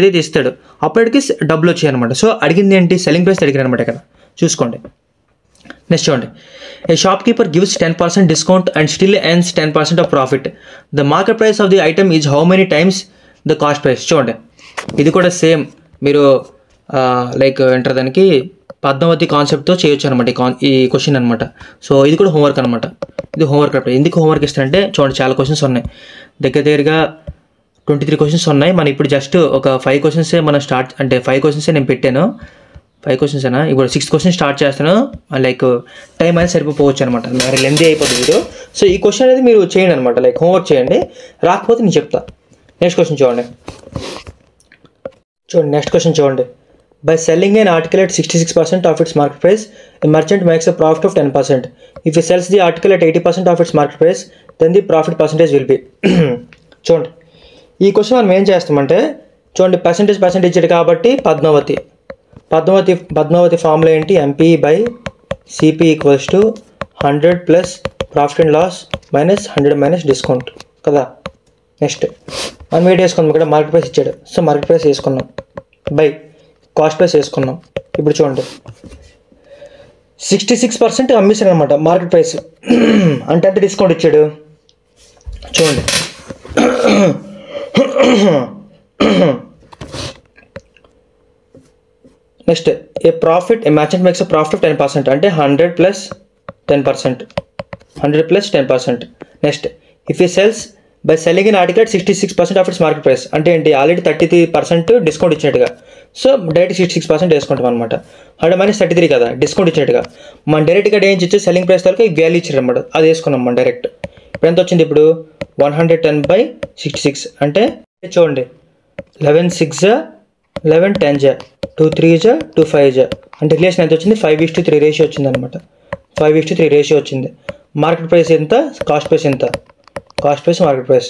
ఏదైతే ఇస్తాడు అప్పటికి డబ్బులు వచ్చాయి అనమాట. సో అడిగింది ఏంటి? సెల్లింగ్ ప్రైస్ అడిగారు అనమాట ఇక్కడ. చూసుకోండి, నెక్స్ట్ చూడండి, a shop keeper gives 10% discount and still earns 10% of profit. The market price of the item is how many times the cost price. చూడండి, ఇది కూడా సేమ్ మీరు లైక్ ఏంటారు దానికి పద్మావతి కాన్సెప్ట్తో చేయొచ్చు అనమాట ఈ క్వశ్చన్ అనమాట. సో ఇది కూడా హోంవర్క్ అనమాట. ఇది హోంవర్క్. ఎందుకు హోంవర్క్ ఇస్తారంటే చూడండి, చాలా క్వశ్చన్స్ ఉన్నాయి, దగ్గరగా 23 క్వశ్చన్స్ ఉన్నాయి. మనం ఇప్పుడు జస్ట్ ఒక 5 క్వశ్చన్సే మనం స్టార్ట్, అంటే 5 క్వశ్చన్సే నేను పెట్టాను. 5 క్వశ్చన్స్ అయినా ఇప్పుడు 6 క్వశ్చన్స్ స్టార్ట్ చేస్తాను. లైక్ టైం అనేది సరిపోవచ్చు అనమాట, మరి లెంతీ అయిపోతుంది వీడియో. సో ఈ క్వశ్చన్ అనేది మీరు చేయండి అనమాట, లైక్ హోంవర్క్ చేయండి. రాకపోతే నేను చెప్తా. నెక్స్ట్ క్వశ్చన్ చూడండి, నెక్స్ట్ క్వశ్చన్ చూడండి. By selling an article at 66% of its market price, a merchant makes a profit of 10%. If he sells the article at 80% of its market price, then the profit percentage will be. చూడండి, ఈ question మనం ఏం చేస్తామంటే చూడండి, percentage ఇచ్చాడు కాబట్టి Padmavati formula ఏంటి? MP by CP equals to 100 plus profit and loss minus 100 minus discount కదా. నెక్స్ట్ మనం వెయిట్ వేసుకుందాం, ఇక్కడ మార్కెట్ ప్రైస్ ఇచ్చాడు, సో మార్కెట్ ప్రైస్ వేసుకున్నాం బై కాస్ట్ ప్రైస్ వేసుకున్నాం. ఇప్పుడు చూడండి, 66% అమ్మేశాడు అనమాట మార్కెట్ ప్రైస్. అంటే ఎంత డిస్కౌంట్ ఇచ్చాడు చూడండి. Next A merchant makes a profit 10%, అంటే 100 ప్లస్ 10%. నెక్స్ట్ ఇఫ్ ఈ cells by selling in article 66% of its market price, అంటే ఏంటి? ఆల్రెడీ 33% డిస్కౌంట్ ఇచ్చినట్టుగా, సో డైరెక్ట్ 66% వేసుకుంటాం అనమాట. 100 మైనస్ 33 కదా డిస్కౌంట్ ఇచ్చినట్టుగా. మనం డైరెక్ట్గా ఏం ఇచ్చి సెల్లింగ్ ప్రైస్ వరకు వాల్యూ ఇచ్చారు అనమాట, అది వేసుకున్నాం మనం డైరెక్ట్. ఇప్పుడు ఎంత వచ్చింది? ఇప్పుడు 110/66 అంటే చూడండి, 11 6 11 10 2 3 2 5 అంటే రిలేషన్ ఎంత వచ్చింది? 5:3 రేషియో వచ్చింది అనమాట. 5:3 రేషియో వచ్చింది. మార్కెట్ ప్రైస్ ఎంత, కాస్ట్ ప్రైస్ ఎంత? Cost price market price.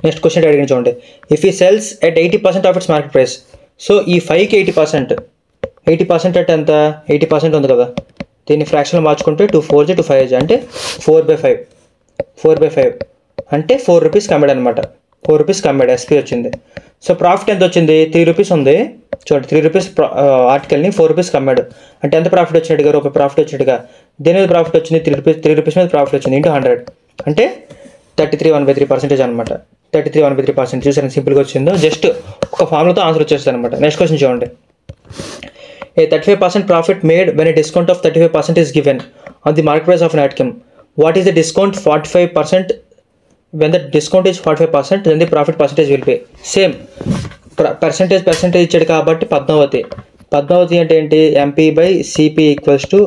Next question అడిగిన చూడండి, ఇఫ్ ఈ cells at 80% of its market price. So ఈ 5కి 80% అంటే ఎంత? 80% ఉంది కదా, దీన్ని ఫ్రాక్షన్లో మార్చుకుంటే 2 4 2 5 అంటే 4/5 అంటే 4 రూపీస్ కమ్మాడు అనమాట. 4 రూపీస్ కమ్మాడు, ఎస్పీ వచ్చింది. సో ప్రాఫిట్ ఎంత వచ్చింది? 3 రూపీస్ ఉంది చూడండి. 3 రూపీస్ ఆర్టికల్ని 4 రూపీస్ కమ్మాడు అంటే ఎంత ప్రాఫిట్ వచ్చినట్టుగా? రూపాయి ప్రాఫిట్ వచ్చినట్టుగా. దేని మీద ప్రాఫిట్ వచ్చింది? 3 రూపీస్ మీద ప్రాఫిట్ వచ్చింది ఇంటూ 100 అంటే 33 అనమాట. 33 చూసాను సింపుల్గా వచ్చిందో, జస్ట్ ఒక ఫార్ములాతో ఆన్సర్ వచ్చేస్తుంది అనమాట. నెక్స్ట్ క్వశ్చన్ చూడండి, a 35% profit made when a discount of 35% is given on the market price of an item. What is the discount? 45%. When the discount is 45%, then the profit percentage will be same. Percentage ఇచ్చాడు కాబట్టి పద్మావతి అంటే ఏంటి? MP/CP equals to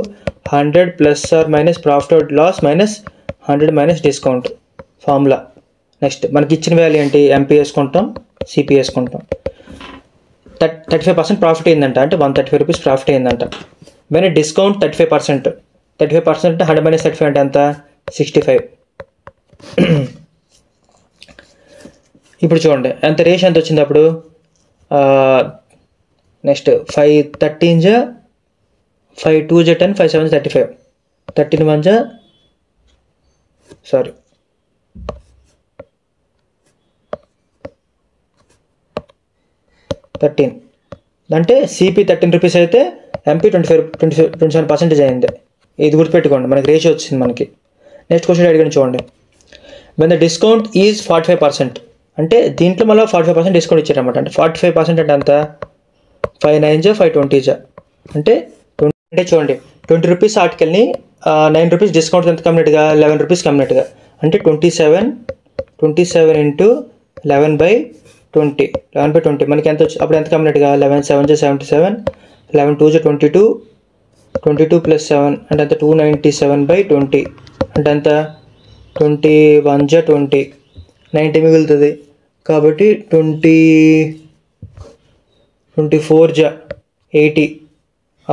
100 ± profit or loss minus 100 minus discount formula. Next మనకి ఇచ్చిన value ఏంటి? MP వేసుకుంటాం, CP వేసుకుంటాం. 35% profit అయిందంట అంటే 135 రూపీస్ ప్రాఫిట్ అయిందంట. వెన్ డిస్కౌంట్ 35% అంటే 100 మైనస్ 35 అంటే ఎంత? 65. ఇప్పుడు చూడండి ఎంత రేషియో ఎంత వచ్చింది అప్పుడు. నెక్స్ట్ 5 13 5 2 10 5 7 35 13 1 సారీ 13 అంటే CP 13 రూపీస్ అయితే MP 27% అయింది. ఇది గుర్తుపెట్టుకోండి, మనకి రేషియో వచ్చింది మనకి. నెక్స్ట్ క్వశ్చన్ అడిగాను చూడండి, వెన్ ద డిస్కౌంట్ ఈజ్ 45% అంటే దీంట్లో మళ్ళీ 45% డిస్కౌంట్ ఇచ్చారనమాట. అంటే 45% అంటే ఎంత? 5 9 5 20 అంటే 20 అంటే చూడండి 20 రూపీస్ ఆర్టికల్ని 9 రూపీస్ డిస్కౌంట్ ఎంత కమ్మినట్టుగా? 11 రూపీస్ కమ్మినట్టుగా. అంటే 27 ఇంటూ 11/20 మనకి ఎంత వచ్చి అప్పుడు ఎంత కమ్మినట్టుగా? 11 7 77 11 2 22 22 + 7 అంటే ఎంత? 297/20 అంటే ఎంత? 21 20 90 మిగులుతుంది కాబట్టి 24 80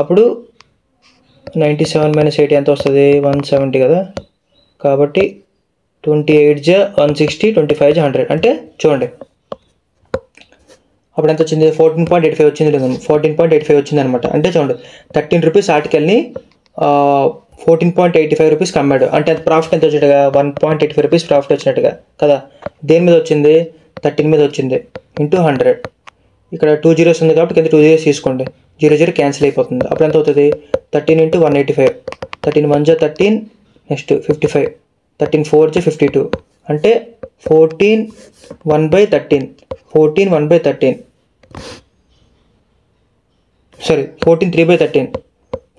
అప్పుడు 97 - 80 ఎంత వస్తుంది? 170 కదా. కాబట్టి 28 160 25 100 అంటే చూడండి అప్పుడు ఎంత వచ్చింది? 14.85 వచ్చింది. లేదు 14.85 వచ్చింది అనమాట. అంటే చూడండి 13 రూపీస్ ఆర్టికల్ని 14.85 రూపీస్ కమ్మాడు అంటే ప్రాఫిట్ ఎంత వచ్చేట్టుగా? 1.85 రూపీస్ ప్రాఫిట్ వచ్చినట్టుగా కదా. దేని మీద వచ్చింది? 13 మీద వచ్చింది ఇంటూ 100. ఇక్కడ 2 zeros ఉంది కాబట్టి కింద 2 zeros తీసుకోండి, 0 0 క్యాన్సిల్ అయిపోతుంది. అప్పుడు ఎంత అవుతుంది? 13 × 185 13 1 13 నెక్స్ట్ 55 13 4 52 అంటే 14 1/13 14 1/13 సారీ 14 3/13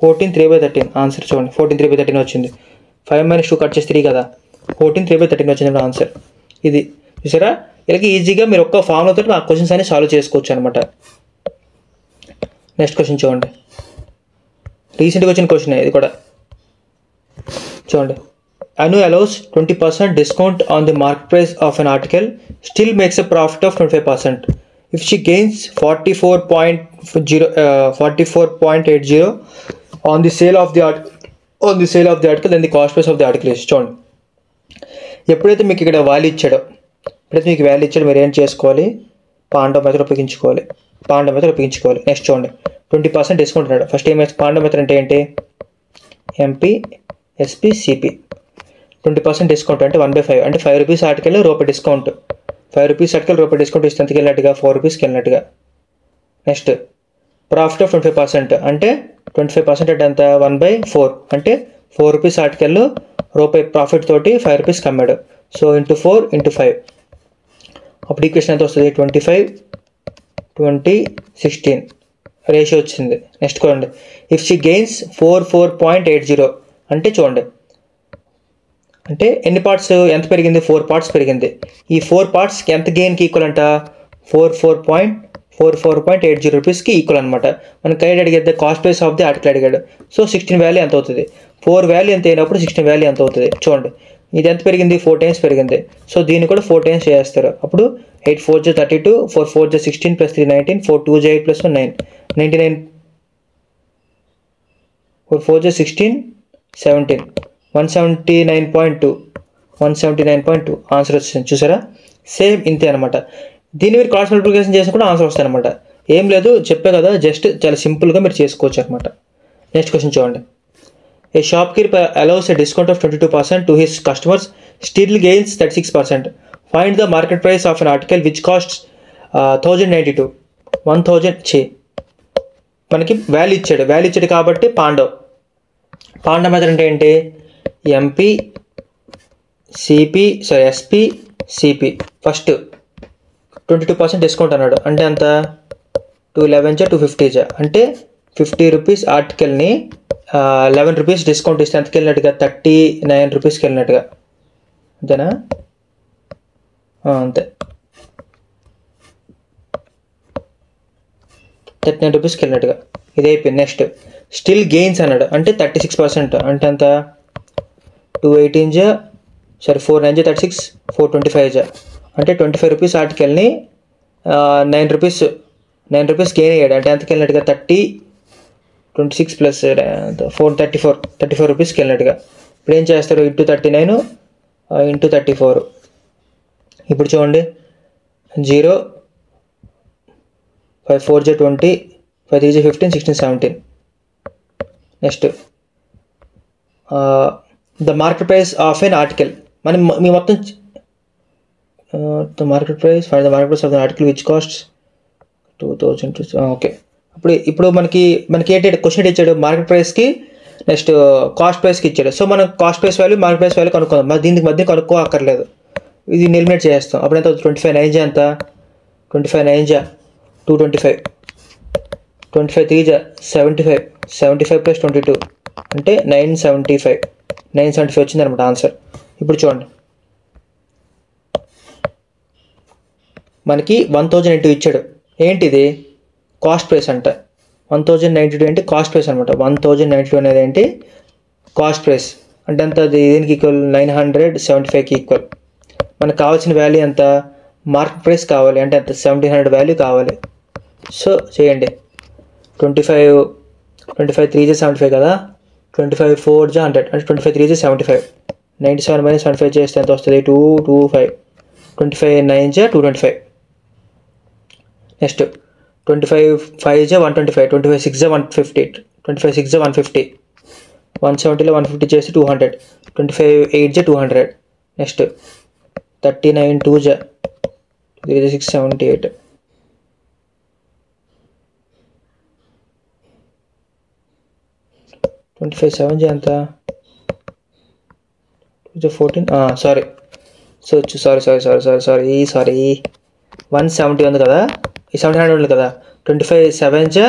14 3/13 ఆన్సర్ చూడండి 14 3/13 వచ్చింది. 5 - 2 కట్ చేసి 3 కదా, 14 3/13 వచ్చింది ఆన్సర్. ఇది చూసారా, ఇలాగ ఈజీగా మీరు ఒక్క ఫార్ములాతో ఆ క్వశ్చన్స్ అన్ని సాల్వ్ చేసుకోవచ్చు అనమాట. నెక్స్ట్ క్వశ్చన్ చూడండి, రీసెంట్గా వచ్చిన క్వశ్చన్ ఇది కూడా చూడండి. Anu allows 20% discount on the market price of an article, still makes a profit of 25%. If she gains 44.80 on the sale of the article, then the cost price of the article is. చూడండి ఎప్పుడైతే మీకు ఇక్కడ value ఇచ్చాడో మీరు ఏం చేసుకోవాలి? పాండవ method ఉపయోగించుకోవాలి. Next చూడండి 20% డిస్కౌంట్ ఉన్నాడు. ఫస్ట్ పాండవ మెథడ్ అంటే ఏంటి? MP SP CP 20% డిస్కౌంట్ అంటే 1/5 అంటే 5 రూపీస్ ఆర్టికల్ రూపాయి డిస్కౌంట్. 5 రూపీస్ ఆర్టికల్ రూపాయి డిస్కౌంట్ ఇస్తే ఎంతకి వెళ్ళినట్టుగా? 4 రూపీస్కి వెళ్ళినట్టుగా. నెక్స్ట్ ప్రాఫిట్ ఆఫ్ 25% అంటే 25% అంటే ఎంత? 1/4 అంటే 4 రూపీస్ ఆర్టికల్ రూపాయి ప్రాఫిట్ తోటి 5 రూపీస్ కమ్మాడు. సో ఇంటూ 4 ఇంటూ 5 అప్పుడు ఈక్వేషన్ ఎంత వస్తుంది? 25 20 16 రేషియో వచ్చింది. నెక్స్ట్ చూడండి, ఇఫ్ షీ గెయిన్స్ 44.80 అంటే చూడండి అంటే ఎన్ని పార్ట్స్ ఎంత పెరిగింది? 4 పార్ట్స్ పెరిగింది. ఈ 4 పార్ట్స్కి ఎంత గెయిన్కి ఈక్వల్ అంట? 44.80 రూపీస్కి ఈక్వల్ అనమాట. మనకి గైడ్ అడిగేది cost price of the article అడిగాడు. సో 16 వాల్యూ ఎంత అవుతుంది? 4 వాల్యూ ఎంత అయినప్పుడు 16 వాల్యూ ఎంత అవుతుంది? చూడండి ఇది ఎంత పెరిగింది? 4 టైమ్స్ పెరిగింది. సో దీన్ని కూడా 4 టైమ్స్ చేస్తారు. అప్పుడు 8 4 32 4 4 16 + 3 19 4 2 8 + 1 9 99 4 4 16 17 179.2 179.2 ఆన్సర్ వచ్చింది. చూసారా, సేమ్ ఇంతే అనమాట. దీన్ని మీరు క్రాస్ మల్టిప్లికేషన్ చేసి కూడా ఆన్సర్ వస్తాయి అనమాట. ఏం లేదు, చెప్పే కదా, జస్ట్ చాలా సింపుల్గా మీరు చేసుకోవచ్చు అనమాట. నెక్స్ట్ క్వశ్చన్ చూడండి. A shopkeeper allows a discount of 22% to his customers, still gains 36%. Find the market price of an article which cost 1092. 1000 మనకి వాల్యూ ఇచ్చాడు కాబట్టి పాండవ్ మెథడ్ అంటే ఏంటి? MP SP CP. First 22% discount అన్నాడు అంటే అంత 211 250 అంటే 50 రూపీస్ ఆర్టికల్ని 11 రూపీస్ డిస్కౌంట్ ఇస్తే ఎంతకి వెళ్ళినట్టుగా? 39 రూపీస్కి వెళ్ళినట్టుగా, అంతేనా? అంతే, 39 రూపీస్కి వెళ్ళినట్టుగా. ఇది అయిపోయింది. నెక్స్ట్ స్టిల్ గెయిన్స్ అన్నాడు అంటే 36% అంటే అంత 218 4 9 36 425 అంటే 25 రూపీస్ ఆర్టికల్ని 9 రూపీస్ గెయిన్ అయ్యాడు అంటే ఎంతకి వెళ్ళినట్టుగా? 26 ప్లస్ 34 రూపీస్కి వెళ్ళినట్టుగా. ఇప్పుడు ఏం చేస్తాడు? Into 39 into 34. ఇప్పుడు చూడండి, 0 5 4 20 5 3 15 16 17. Next the market price of N article. మనం మీ మొత్తం the market price of the article which cost 2000. Okay, ఇప్పుడు మనకి ఏంటంటే క్వశ్చన్ ఇచ్చాడు మార్కెట్ ప్రైస్కి, నెక్స్ట్ కాస్ట్ ప్రైస్కి ఇచ్చాడు. సో మనం cost price value market price value కనుక్కుందాం. మరి దీనికి మధ్య కనుక్కోక్కర్లేదు, ఇది ఎలిమినేట్ చేస్తాం. అప్పుడు ఎంత? 25 9 ఎంత? 25 9 225, 25 3 75 ప్లస్ 22 అంటే 975 వచ్చింది అనమాట ఆన్సర్. ఇప్పుడు చూడండి, మనకి 1092 ఇచ్చాడు. ఏంటిది? కాస్ట్ ప్రైస్ అంట. 1092 అంటే కాస్ట్ ప్రైస్ అనమాట. 1092 అనేది ఏంటి? కాస్ట్ ప్రైస్ అంటే ఎంత? అది దీనికి ఈక్వల్ 975కి ఈక్వల్. మనకు కావాల్సిన వాల్యూ ఎంత? మార్కెట్ ప్రైస్ కావాలి అంటే ఎంత? 1700 వాల్యూ కావాలి. సో చేయండి, 25 3 75 కదా, 25 4 100 అంటే 25 3 75. 97 - 75 చేస్తే ఎంత వస్తుంది? 225. 25 9 225. నెక్స్ట్ 25 5 125, 25 6 150, 25 6 150, 170లో 150 చేసి 200, 25 8 200. నెక్స్ట్ 39 2 6 78. 25 7 ఎంత? 14. సారీ 170 ఉంది కదా, ఈ 700 ఉంది కదా. 25 7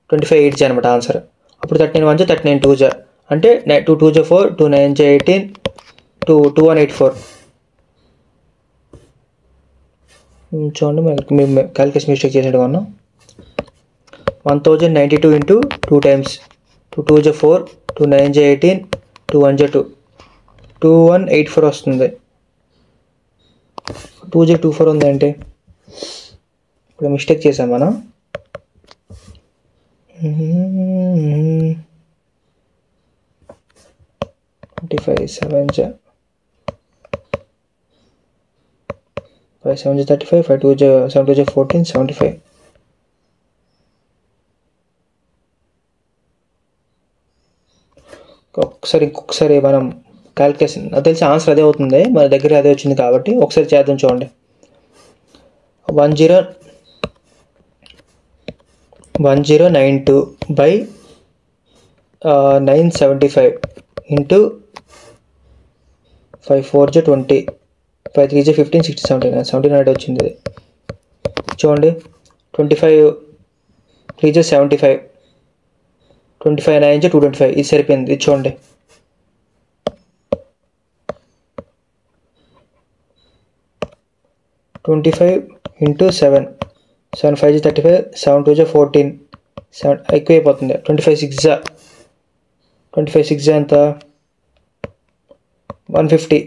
25 8 అనమాట ఆన్సర్. అప్పుడు 39 1 39 2 అంటే 2 2 4 2 9 18 2 2184. చూడండి, మేము క్యాలిక్యులేషన్ మిస్టేక్ చేసినట్టు ఉన్నాం. 1092 ఇంటూ 2 టైమ్స్ 2 2 4 2 9 18 2 1 2 2184 వస్తుంది. 2 24 ఉందంటే ఇప్పుడు మిస్టేక్ చేసాం మనం. 25 7 5 7 35 5 2 7 2 14 75. ఇంకొకసారి మనం క్యాలిక్యులేషన్, నాకు తెలిసి ఆన్సర్ అదే అవుతుంది, మన దగ్గర అదే వచ్చింది కాబట్టి ఒకసారి చేద్దాం. చూడండి, 1092 బై 975 ఇంటూ 5 4 20 5 3 15 16 17 1700 వచ్చింది. చూడండి, 25 3 75, 25 9 225. ఇది సరిపోయింది. ఇది చూడండి, 25 ఇంటూ 7 7 5 35 7 2 14 7 ఎక్కువైపోతుంది. 25 6 ఎంత? 150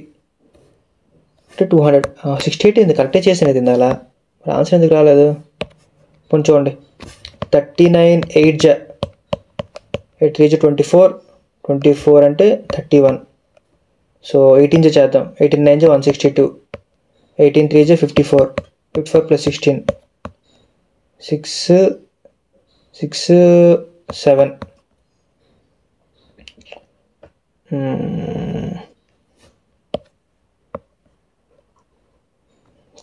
అంటే 200. 68 ఇది కరెక్టే చేసినది ఇందాల, మరి ఆన్సర్ ఎందుకు రాలేదు? ఇప్పుడు చూడండి, 39 8 8 3 24 24 అంటే 31 సో 18 చేద్దాం. 18 9 162, 18 3 54, 54 plus 16 6 6 7.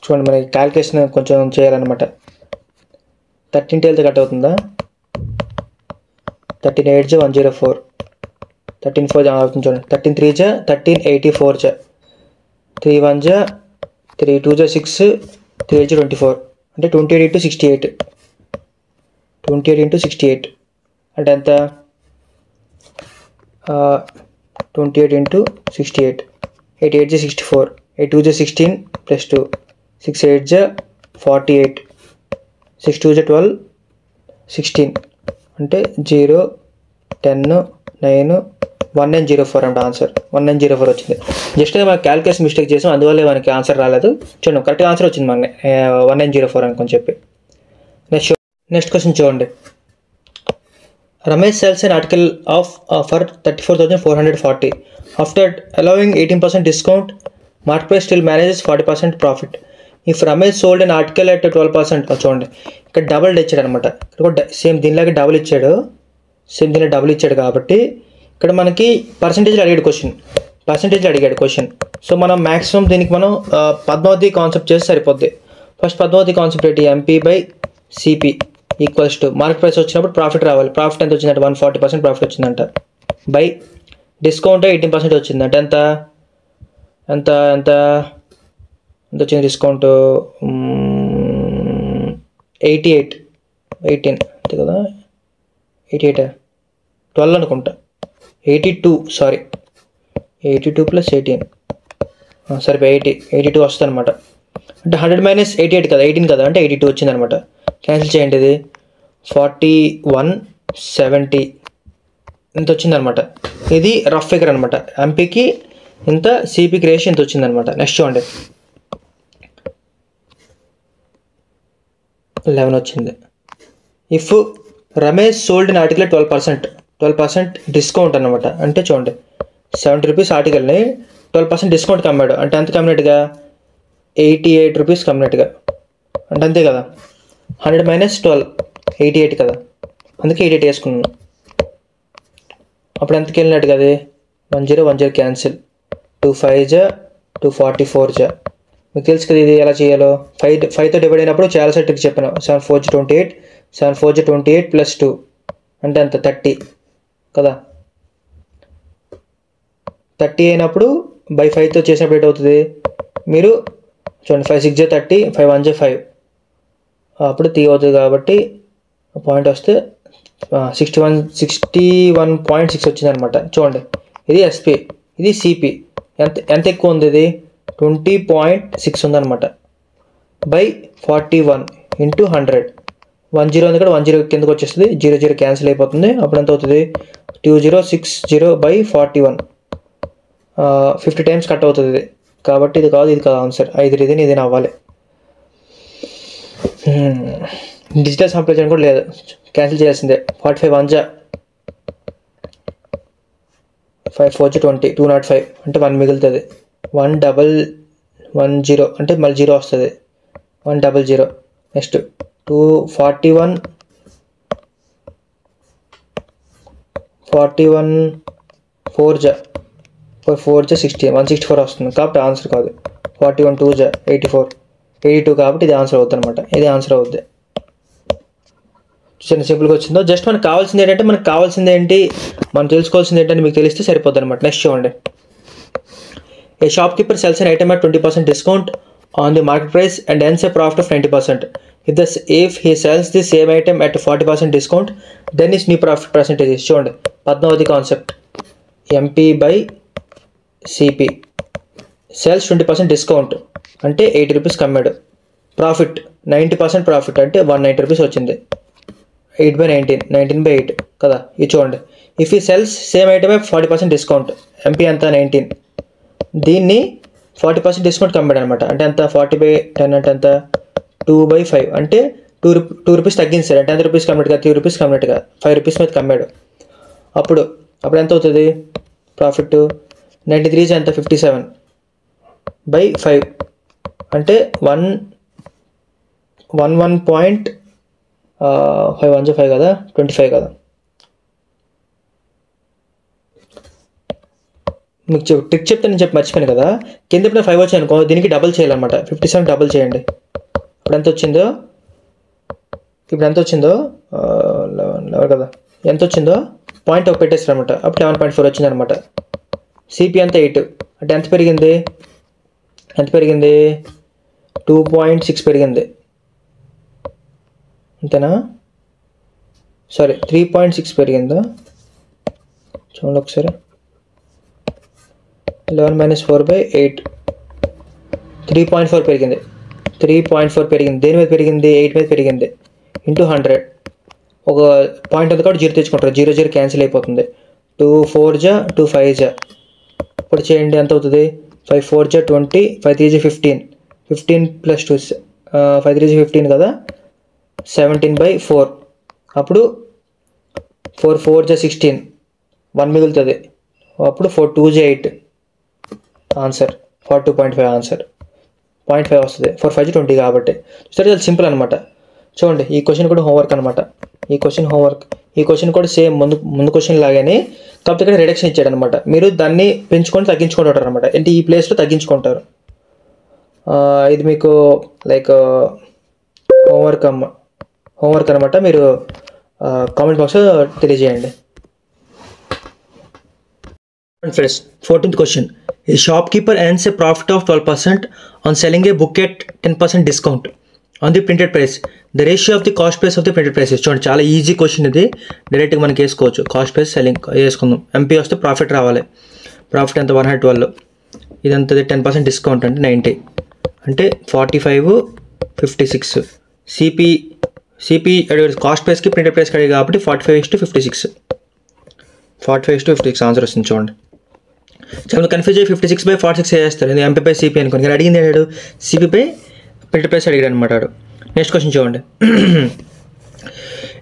చూడండి మనకి క్యాల్కులేషన్ కొంచెం చేయాలన్నమాట. 13 టేల్తో కట్ అవుతుందా? 13 8 104, 13 4 అవుతుంది చూడండి. 13 3 13 84, 3 1 3 2 6, 3 8 24, అంటే 28 into 68, 28 into 68 అంటే ఎంత? 28 into 68, 8 8 64, 8 2 16 plus 2, 6 8 48, 6 2 12, 16 అంటే 0 10 9 1904 అంటే ఆన్సర్ 1904 వచ్చింది. జస్ట్ మనకి క్యాల్కులేషన్ మిస్టేక్ చేసాం, అందువల్ల మనకి ఆన్సర్ రాలేదు. చూడండి కరెక్ట్గా ఆన్సర్ వచ్చింది మనకి 1904 అనుకొని చెప్పి. నెక్స్ట్ క్వశ్చన్ చూడండి. Ramesh sells an article for 34,440. After allowing 18% discount, market price still manages 40% profit. If Ramesh sold an article at 12%, చూడండి ఇక్కడ డబుల్ ఇచ్చాడు అనమాట. ఇక్కడ సేమ్ దీనిలాగా డబుల్ ఇచ్చాడు, సేమ్ దీనిలో డబుల్ ఇచ్చాడు కాబట్టి ఇక్కడ మనకి పర్సంటేజ్లో అడిగాడు క్వశ్చన్. సో మనం మ్యాక్సిమం దీనికి మనం పద్మావతి కాన్సెప్ట్ చేసి సరిపోద్ది. ఫస్ట్ పద్మావతి కాన్సెప్ట్ ఏంటి? MP/CP equals to market price వచ్చినప్పుడు ప్రాఫిట్ రావాలి. ప్రాఫిట్ ఎంత వచ్చిందంటే 140% ప్రాఫిట్ వచ్చిందంట. బై డిస్కౌంట్ 18% వచ్చిందంట. ఎంత ఎంత ఎంత ఎంత వచ్చింది డిస్కౌంట్? 18 అంతే కదా, 88 12 అనుకుంటా, 82 plus 18 సరిపోయి 82 వస్తుంది అనమాట. అంటే 100 minus 88 కదా, 18 కదా, అంటే 82 వచ్చింది అనమాట. క్యాన్సిల్ చేయండి, ఇది 4170 ఇంత వచ్చిందనమాట. ఇది రఫ్ ఫిగర్ అనమాట. ఎంపీకి ఇంత, సిపికి రేషియో ఇంత వచ్చిందనమాట. నెక్స్ట్ చూడండి 11 వచ్చింది. If Ramesh sold in article 12% discount అనమాట. అంటే చూడండి 70 రూపీస్ ఆర్టికల్ని 12% డిస్కౌంట్ కమ్మాడు. అంటే ఎంత కమ్మినట్టుగా? 88 రూపీస్ కమ్మినట్టుగా. అంటే అంతే కదా, 100 minus 12 88 కదా, అందుకే 88 వేసుకున్నాను. అప్పుడు ఎంతకి వెళ్ళినట్టు కదా? 10 క్యాన్సిల్, 2 5 244. మీకు తెలుసు కదా ఇది ఎలా చేయాలో. 5తో డివైడ్ అయినప్పుడు చాలా సెట్కి చెప్పాను. 7 4 28, 7 4 28 plus 2 అంటే ఎంత? 30 కదా. 30 అయినప్పుడు బై 5తో చేసినప్పుడు ఏంటవుతుంది? మీరు చూడండి 5 6 30, 5 1 5, అప్పుడు 3 అవుతుంది కాబట్టి పాయింట్ వస్తే 61.6 వచ్చింది అనమాట. చూడండి ఇది ఎస్పీ, ఇది సిపి. ఎంత ఎక్కువ ఉంది? ఇది 20.6 ఉందన్నమాట. బై 41 into 100, 10 ఉంది ఇక్కడ, 10 కిందకు వచ్చేస్తుంది, 00 క్యాన్సిల్ అయిపోతుంది. అప్పుడు ఎంత అవుతుంది? 2060 by 41, 50 times కట్ అవుతుంది ఇది. కాబట్టి ఇది కాదు, ఇది కాదు ఆన్సర్. 5 ఇది అవ్వాలి. డిజిటల్ సంప్రదించడం కూడా లేదు, క్యాన్సిల్ చేయాల్సిందే. 45 1 5 4 20, 205 అంటే 1 మిగులుతుంది. 110 అంటే మళ్ళీ 0 వస్తుంది, 100. నెక్స్ట్ 241 4 60, 164 వస్తుంది కాబట్టి ఆన్సర్ కాదు. 41 2 84, 82 కాబట్టి ఇది ఆన్సర్ అవుతుంది అనమాట. ఇది ఆన్సర్ అవుద్ది. చిన్న సింపుల్గా వచ్చిందో. జస్ట్ మనకు కావాల్సింది ఏంటంటే, మనం తెలుసుకోవాల్సింది ఏంటంటే మీకు తెలిస్తే సరిపోద్ది అనమాట. నెక్స్ట్ చూడండి. A shop keeper sells an item at 20% discount on the market price and earns a profit of 90%. If he sells the same item at 40% discount, then his new profit percentage is. చూడండి Padmavati concept. MP/CP sales 20% discount అంటే 80 rupees కమ్మాడు. Profit 90% profit అంటే 190 rupees వచ్చింది. 8/19, 19/8 కదా. ఇది చూడండి. If ఈ cells same item 40% discount, MP అంతా 19, దీన్ని 40% డిస్కౌంట్ కమ్మాడు అనమాట. అంటే ఎంత? 40/10 అంటే ఎంత? 2/5 అంటే 2 రూపీస్ తగ్గించాడు. అంటే ఎంత రూపీస్ కమ్మినట్టుగా? 3 రూపీస్ కమ్మినట్టుగా, 5 రూపీస్ మీద కమ్మాడు. అప్పుడు ఎంత అవుతుంది ప్రాఫిట్? 93 is ఎంత 57/5 అంటే 1.5 కదా 25 కదా. మీకు ట్రిక్ చెప్తే నేను చెప్పి మర్చిపోయాను కదా. కింద ఇప్పుడు 5 వచ్చాయి అనుకో, దీనికి డబుల్ చేయాలన్నమాట. 57 డబుల్ చేయండి. ఇప్పుడు ఎంత వచ్చిందో 11 కదా, ఎంత వచ్చిందో పాయింట్ ఒక పెట్టేస్తారు అనమాట. అప్పుడు 11.4 వచ్చింది అనమాట. సిపి అంతా 8 అంటే ఎంత పెరిగింది 2.6 పెరిగింది అంతేనా? సారీ 3.6 పెరిగిందా? చూడండి ఒకసారి. 11 - 4/8 3.4 పెరిగింది. 3.4 పెరిగింది. దేని మీద పెరిగింది? 8 మీద పెరిగింది. ఇంటూ 100 ఒక పాయింట్ ఉంది కాబట్టి 0 తెచ్చుకుంటారు. 0 క్యాన్సిల్ అయిపోతుంది. 2 4 2 5 ఇప్పుడు చేయండి ఎంత అవుతుంది? 5 4 20 5 3 15 15 + 2 5 3 15 కదా, 17/4. అప్పుడు 4 4 16 1 మిగులుతుంది. అప్పుడు 4 2 8 ఆన్సర్ 42.5 ఆన్సర్ 0.5 వస్తుంది. 4 5 20 కాబట్టి. సరే చాలా సింపుల్ అనమాట. చూడండి ఈ క్వశ్చన్ కూడా హోంవర్క్ అనమాట. ఈ క్వశ్చన్ కూడా సేమ్ ముందు క్వశ్చన్ లాగానే, కాకపోతే ఇక్కడ రిడక్షన్ ఇచ్చాడు అనమాట. మీరు దాన్ని పెంచుకొని తగ్గించుకుంటారు అనమాట. అంటే ఈ ప్లేస్లో తగ్గించుకుంటారు. ఇది మీకు లైక్ హోంవర్క్ అనమాట. మీరు కామెంట్ బాక్స్లో తెలియజేయండి. Friends 14th question. A shopkeeper earns a profit of 12% on selling a book at 10% discount on the printed price. The ratio of the cost price of the printed price is. చూడండి చాలా easy question ఇది. డైరెక్ట్గా మనకి వేసుకోవచ్చు. Cost price selling వేసుకుందాం. MP వస్తే profit రావాలి. Profit ఎంత 112. ఇదంతా 10% డిస్కౌంట్ అంటే 90 అంటే 45 56. సిపి కాస్ట్ ప్రైస్కి ప్రింటెడ్ ప్రైస్కి అడిగి కాబట్టి 45:56 ఆన్సర్ వస్తుంది. చూడండి చాలా కన్ఫ్యూజ్ అయ్యి 56/46 చేస్తారు. ఎంపీపై సిపి అనుకోండి. కానీ అడిగింది అడిగాడు సిపిపై ప్రింటెడ్ ప్రైస్ అడిగాడు అనమాట. నెక్స్ట్ క్వశ్చన్ చూడండి.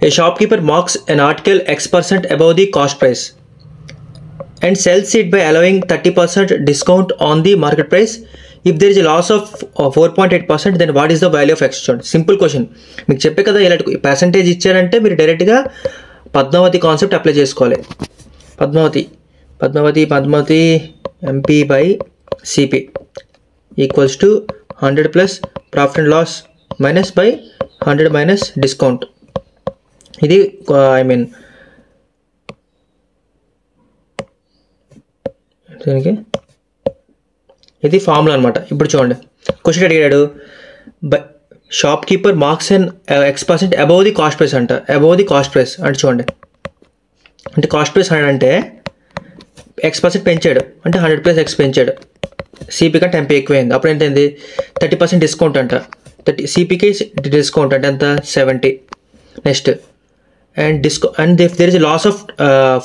A shopkeeper marks an article X% above the cost price and sells it by allowing 30% discount on the market price. If there is a loss of 4.8%, then what is the value of X? చూడండి simple question. మీకు చెప్పే కదా ఇలాంటి percentage ఇచ్చారంటే మీరు డైరెక్ట్గా Padmavati concept apply చేసుకోవాలి. Padmavati MP/CP equals to 100 plus profit and loss minus by 100 minus discount. ఇది దీనికి ఇది ఫార్ములా అనమాట. ఇప్పుడు చూడండి క్వశ్చన్ అడిగాడు. Shop keeper marks and X% above the cost price అంట. అబౌవ్ ది కాస్ట్ ప్రైస్ అంటే చూడండి, అంటే కాస్ట్ ప్రైస్ అంటే X% పెంచాడు అంటే 100 + X పెంచాడు. సిపి కంటే ఎంపీ ఎక్కువైంది. అప్పుడు ఏంటైంది 30% డిస్కౌంట్ అంట. సిపికి డిస్కౌంట్ అంటే ఎంత 70. Next and if there is loss of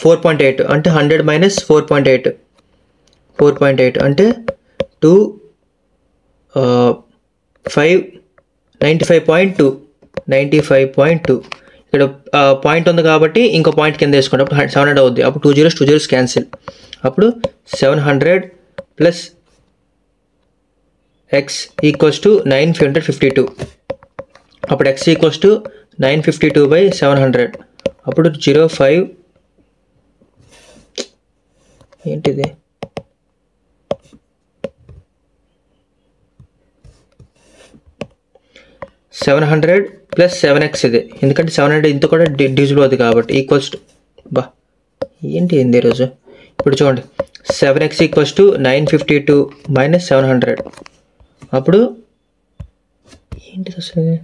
4.8 అంటే 100 మైనస్ 4.8 అంటే 95.2 ఇక్కడ పాయింట్ ఉంది కాబట్టి ఇంకో పాయింట్ కింద వేసుకోండి. అప్పుడు 700 అవుద్ది. అప్పుడు 2 zeros క్యాన్సిల్. అప్పుడు 700 ప్లస్ X ఈక్వల్స్ టు 952. అప్పుడు X ఈక్వల్స్ టు 952/700. అప్పుడు 05 ఏంటిది 700 ప్లస్ 7x ఇది. ఎందుకంటే 700 ఇంత కూడా డివిజిబుల్ అవుతుంది కాబట్టి ఈక్వల్స్ టు ఏంటి ఈరోజు. ఇప్పుడు చూడండి 7x ఈక్వల్స్ టు 952 మైనస్ 700. అప్పుడు ఏంటిది అసలు ఇది?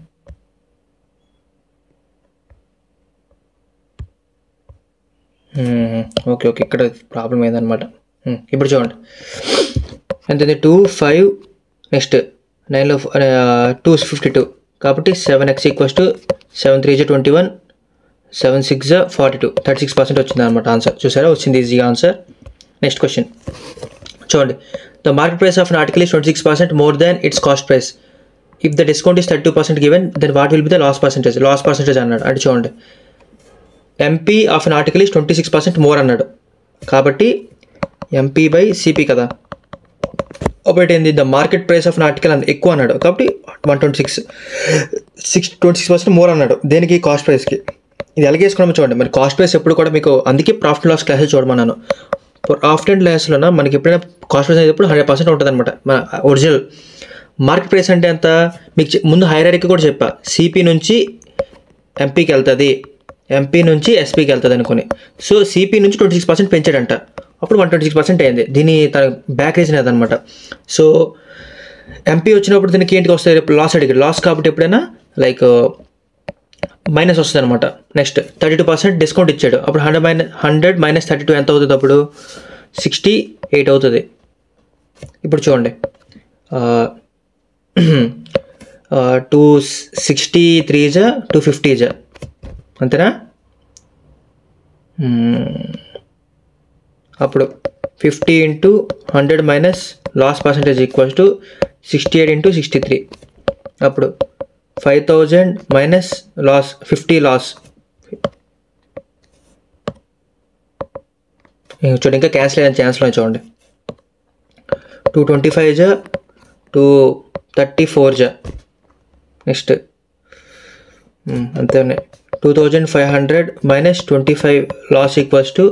ఓకే ఇక్కడ ప్రాబ్లం ఏందనమాట. ఇప్పుడు చూడండి ఎంతది 25 నెక్స్ట్ 9లో 252 కాబట్టి 7x ఈక్వల్స్ టు 7 3 21 7 6 42 36% వచ్చింది అనమాట ఆన్సర్. చూసారా వచ్చింది ఈజీగా ఆన్సర్. నెక్స్ట్ క్వశ్చన్ చూడండి. The market price of an article is 26% more than its cost price. If the discount is 32% given then what will be the loss percentage అన్నాడు. అంటే చూడండి MP of an article is 26% more అన్నాడు. కాబట్టి MP by CP కదా. ఒకటి ఏంది, the market price of article అంత ఎక్కువ అన్నాడు కాబట్టి 26% మోర్ అన్నాడు. దేనికి? కాస్ట్ ప్రైస్కి. ఇది ఎలాగ వేసుకోవడం చూడండి. మరి కాస్ట్ ప్రైస్ ఎప్పుడు కూడా మీకు అందుకే ప్రాఫిట్ లాస్ క్లాసెస్ చూడమన్నాను. ప్రాఫిట్ అండ్ లాస్లో మనకి ఎప్పుడైనా కాస్ట్ ప్రైస్ అయితే 100% ఉంటుంది అనమాట. మన ఒరిజినల్ మార్కెట్ ప్రైస్ అంటే ఎంత మీకు ముందు హైరార్కీ కూడా చెప్పా. సిపి నుంచి ఎంపీకి వెళ్తుంది, ఎంపీ నుంచి ఎస్పీకి వెళ్తుంది అనుకుని. సో సిపి నుంచి 26% పెంచాడంట, అప్పుడు 126% అయింది. దీని తన బ్యాక్ రీజన్ అదనమాట. సో ఎంపీ వచ్చినప్పుడు దీనికి ఏంటికి వస్తుంది? లాస్ అడిగాడు. లాస్ కాబట్టి ఎప్పుడైనా లైక్ మైనస్ వస్తుంది అనమాట. నెక్స్ట్ 32% డిస్కౌంట్ ఇచ్చాడు, అప్పుడు 100 మైనస్ 32 ఎంత అవుతుంది? అప్పుడు 68 అవుతుంది. ఇప్పుడు చూడండి, 263 250 అంతేనా? అప్పుడు 50 × 100 minus loss percentage equals to 68 × 63. అప్పుడు 5000 మైనస్ లాస్ 50 లాస్. చూడండి, ఇంకా క్యాన్సిల్ అయిన ఛాన్స్లో చూడండి. 225 234 నెక్స్ట్ అంతే ఉన్నాయి. 2500 మైనస్ 25 లాస్ ఈక్వల్స్ టు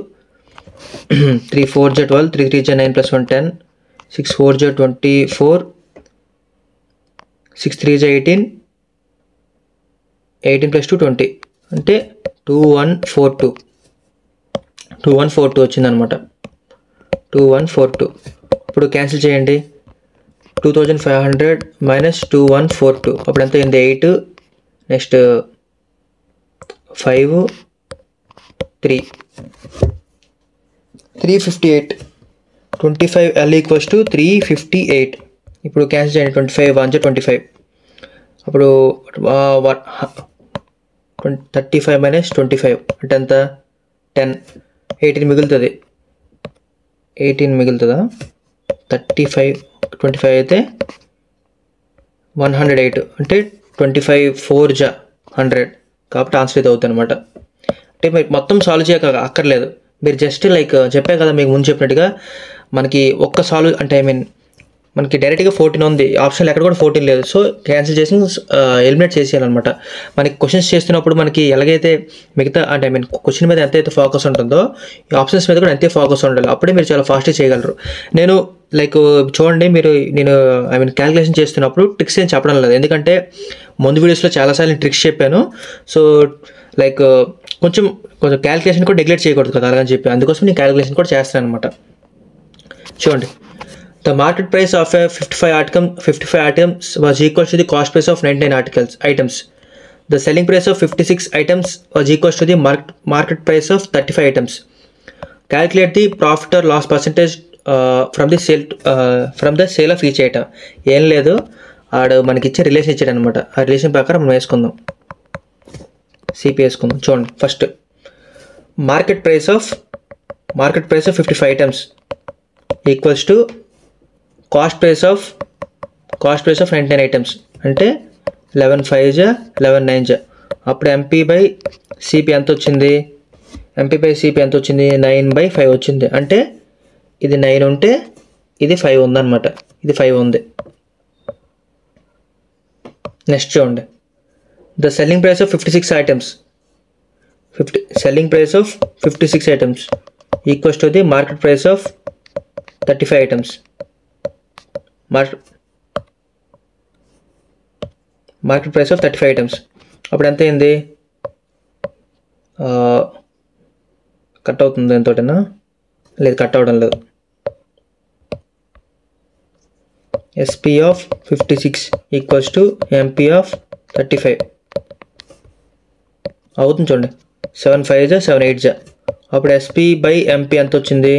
3 4 12 3 3 9 + 1 10 6 4 24 6 3 18 18 + 2 20 అంటే 2142 వచ్చిందనమాట. 2142. ఇప్పుడు క్యాన్సిల్ చేయండి. 2500 మైనస్ 2142 అప్పుడు ఎంత అయింది? 8 నెక్స్ట్ 5 3 358. 25L equals to 358. ఇప్పుడు క్యాన్సిల్ చేయండి. 25 1 25. అప్పుడు 35 మైనస్ 25 అంటే ఎంత? 10 18 మిగులుతుంది. 18 మిగులుతుందా? 35 25 అయితే 108 అంటే 25 4 100 కాబట్టి ఆన్సర్ ఇది అవుతుంది అనమాట. అంటే మీరు మొత్తం సాల్వ్ చేయక అక్కర్లేదు. మీరు జస్ట్ లైక్ చెప్పే కదా మీకు ముందు చెప్పినట్టుగా మనకి ఒక్క సాల్వ్ అంటే మనకి డైరెక్ట్గా 14 ఉంది, ఆప్షన్లు ఎక్కడ కూడా 14 లేదు. సో క్యాన్సిల్ చేసి ఎలిమినేట్ చేసేయాలన్నమాట. మనకి క్వశ్చన్స్ చేస్తున్నప్పుడు మనకి ఎలాగైతే మిగతా అంటే క్వశ్చన్ మీద ఎంతైతే ఫోకస్ ఉంటుందో ఈ ఆప్షన్స్ మీద కూడా అంతే ఫోకస్ ఉండాలి. అప్పుడే మీరు చాలా ఫాస్ట్గా చేయగలరు. నేను లైక్ చూడండి, నేను క్యాలిక్యులేషన్ చేస్తున్నప్పుడు ట్రిక్స్ ఏం చెప్పడం లేదు, ఎందుకంటే ముందు వీడియోస్లో చాలాసార్లు ట్రిక్స్ చెప్పాను. సో లైక్ కొంచెం క్యాలిక్యులేషన్ కూడా నెగ్లెక్ట్ చేయకూడదు కదా అలాగని చెప్పి, అందుకోసం నేను క్యాలిక్యులేషన్ కూడా చేస్తాను అనమాట. చూడండి, the market price of a 55 items was equal to the cost price of 99 items. The selling price of 56 items was equal to the market price of 35 items. Calculate the profit or loss percentage from the sale of each item. ఏం లేదు, ఆడు మనకి ఇచ్చే relation ఇచ్చాడు అనమాట. ఆ relation ప్రకారం మనం వేసుకుందాం, సిపి వేసుకుందాం. చూడండి, first market price of 55 items equals to cost price of 99 items అంటే 11 5 11 9. అప్పుడు ఎంపీ బై సిపి ఎంత వచ్చింది? 9/5 వచ్చింది. అంటే ఇది 9 ఉంటే ఇది 5 ఉందన్నమాట. ఇది 5 ఉంది. నెక్స్ట్ చూడండి, the selling price of 56 items equals to the market price of 35 items. Market price of 35 items అప్పుడు ఎంత అయింది? కట్ అవుతుంది ఎంతోటేనా? లేదు, కట్ అవ్వడం లేదు. SP of 56 equals to MP of 35 అవుతుంది. చూడండి, 7 5 7 8. అప్పుడు ఎస్పీ బై ఎంపీ ఎంత వచ్చింది?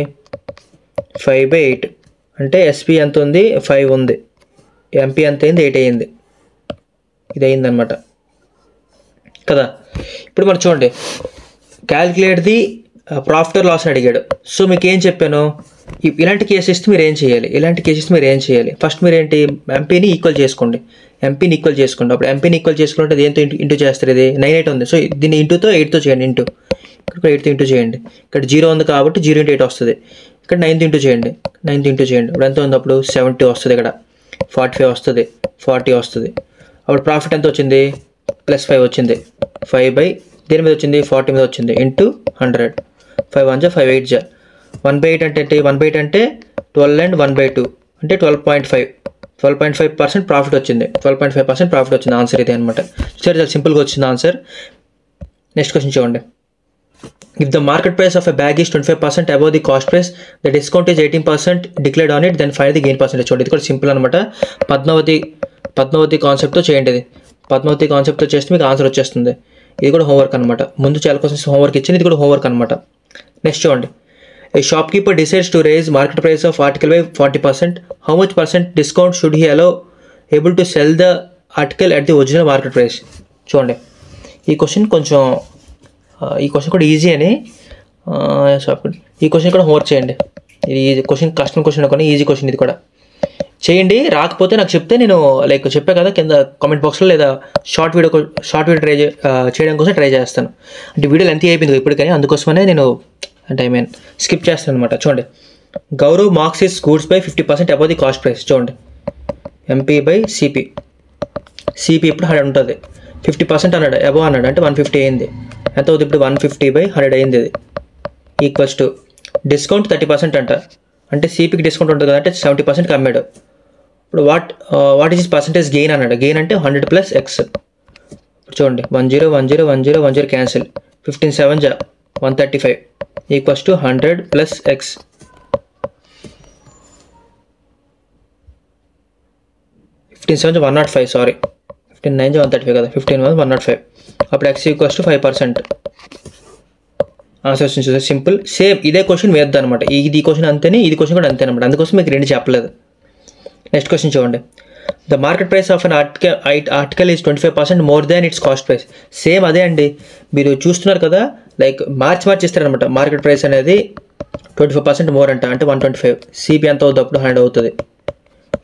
5/8. అంటే ఎస్పీ ఎంత ఉంది? 5 ఉంది. ఎంపీ ఎంత అయింది? 8 అయింది. ఇది అయిందనమాట కదా. ఇప్పుడు మనం చూడండి, calculate the profit or loss అని అడిగాడు. సో మీకు ఏం చెప్పాను? ఇలాంటి కేసెస్ మీరు ఏం చేయాలి? ఫస్ట్ మీరు ఏంటి? ఎంపీని ఈక్వల్ చేసుకోండి. అప్పుడు ఎంపీని ఈక్వల్ చేసుకుంటే దేంతో ఇంటూ చేస్తారు? ఇది 9 8 ఉంది. సో దీన్ని ఇంటూతో 8తో చేయండి. ఇక్కడ 8తో ఇంటూ చేయండి. ఇక్కడ 0 ఉంది కాబట్టి 0 × 8 వస్తుంది. ఇక్కడ 9 ఇంటూ చేయండి, 9 ఇంటూ చేయండి. ఇప్పుడు ఎంత ఉంది? అప్పుడు 70 వస్తుంది, ఇక్కడ 45 వస్తుంది, 40 వస్తుంది. అప్పుడు ప్రాఫిట్ ఎంత వచ్చింది? +5 వచ్చింది. 5 బై దేని మీద వచ్చింది? 40 మీద వచ్చింది, ఇంటూ 100. 5 1 5 8 1/8 అంటే ఏంటి? 1/8 అంటే 12 and 1/2 అంటే 12.5% ప్రాఫిట్ వచ్చింది. 12.5% ప్రాఫిట్ వచ్చింది. ఆన్సర్ ఇదే అనమాట. సరే, చాలా సింపుల్గా వచ్చింది ఆన్సర్. నెక్స్ట్ క్వశ్చన్ చూడండి. If the market price of a bag is 25% above the cost price, the discount is 18% declared on it, then find the gain percentage. చూడండి, ఇది కూడా సింపుల్ అనమాట. పద్మావతి కాన్సెప్ట్తో చేయండి. ఇది పద్మావతి కాన్సెప్ట్తో చేస్తే మీకు ఆన్సర్ వచ్చేస్తుంది. ఇది కూడా హోంవర్క్ అనమాట. ముందు చాలా క్వశ్చన్స్ హోంవర్క్ ఇచ్చింది, ఇది కూడా హోంవర్క్ అనమాట. నెక్స్ట్ చూడండి. A shopkeeper decides to raise market price of article by 40%. How much percent discount should he allow able to sell the article at the original market price? చూడండి, ఈ question కూడా easy అని ఈ question కూడా homework చేయండి. ఇది question కష్టం question అనుకోని, ఈజీ క్వశ్చన్ ఇది కూడా చేయండి. రాకపోతే నాకు చెప్తే నేను చెప్పా కదా కింద కామెంట్ బాక్స్లో, లేదా షార్ట్ వీడియో ట్రై చేయడం కోసం ట్రై చేస్తాను. అంటే వీడియో లెంత్ అయిపోయింది ఇప్పటికని, అందుకోసమనే నేను స్కిప్ చేస్తాను అనమాట. చూడండి, Gaurav marks his goods by 50% above the cost price. చూడండి, ఎంపీ బై సిపి. సిపి ఇప్పుడు 100 ఉంటుంది, 50% అన్నాడు, అబౌవ్ అన్నాడు అంటే 150 అయింది. ఎంత అవుతుంది ఇప్పుడు? 150 బై 100 అయింది. ఇది ఈక్వల్స్ టు డిస్కౌంట్ 30% అంట, అంటే సిపికి డిస్కౌంట్ ఉంటుంది కదా, అంటే 70% అమ్మాడు. ఇప్పుడు వాట్ ఈస్ పర్సెంటేజ్ గెయిన్ అన్నాడు. గెయిన్ అంటే 100 + x. ఇప్పుడు చూడండి, 10 10 10 10 cancel, 15 7 135 equals to 100 + x. 15 7 105, sorry 15 9 135 కదా, 15 105. అప్పుడు x ఈక్వల్స్ టు 5%. ఆన్సర్ వచ్చింది. సింపుల్. సేమ్ ఇదే క్వశ్చన్ వేద్దాం అనమాట. ఇది క్వశ్చన్ అంతేనే, ఇది క్వశ్చన్ కూడా అంతే అనమాట. అందుకోసం మీకు రెండు చెప్పలేదు. నెక్స్ట్ క్వశ్చన్ చూడండి. The market price of an article is 25% more than its cost price. Same అదే అండి, మీరు చూస్తున్నారు కదా, మార్చి ఇస్తారనమాట. మార్కెట్ ప్రైస్ అనేది 25% మోర్ అంట, అంటే 125. సిపి ఎంత అవుతుంది? అప్పుడు 100 అవుతుంది.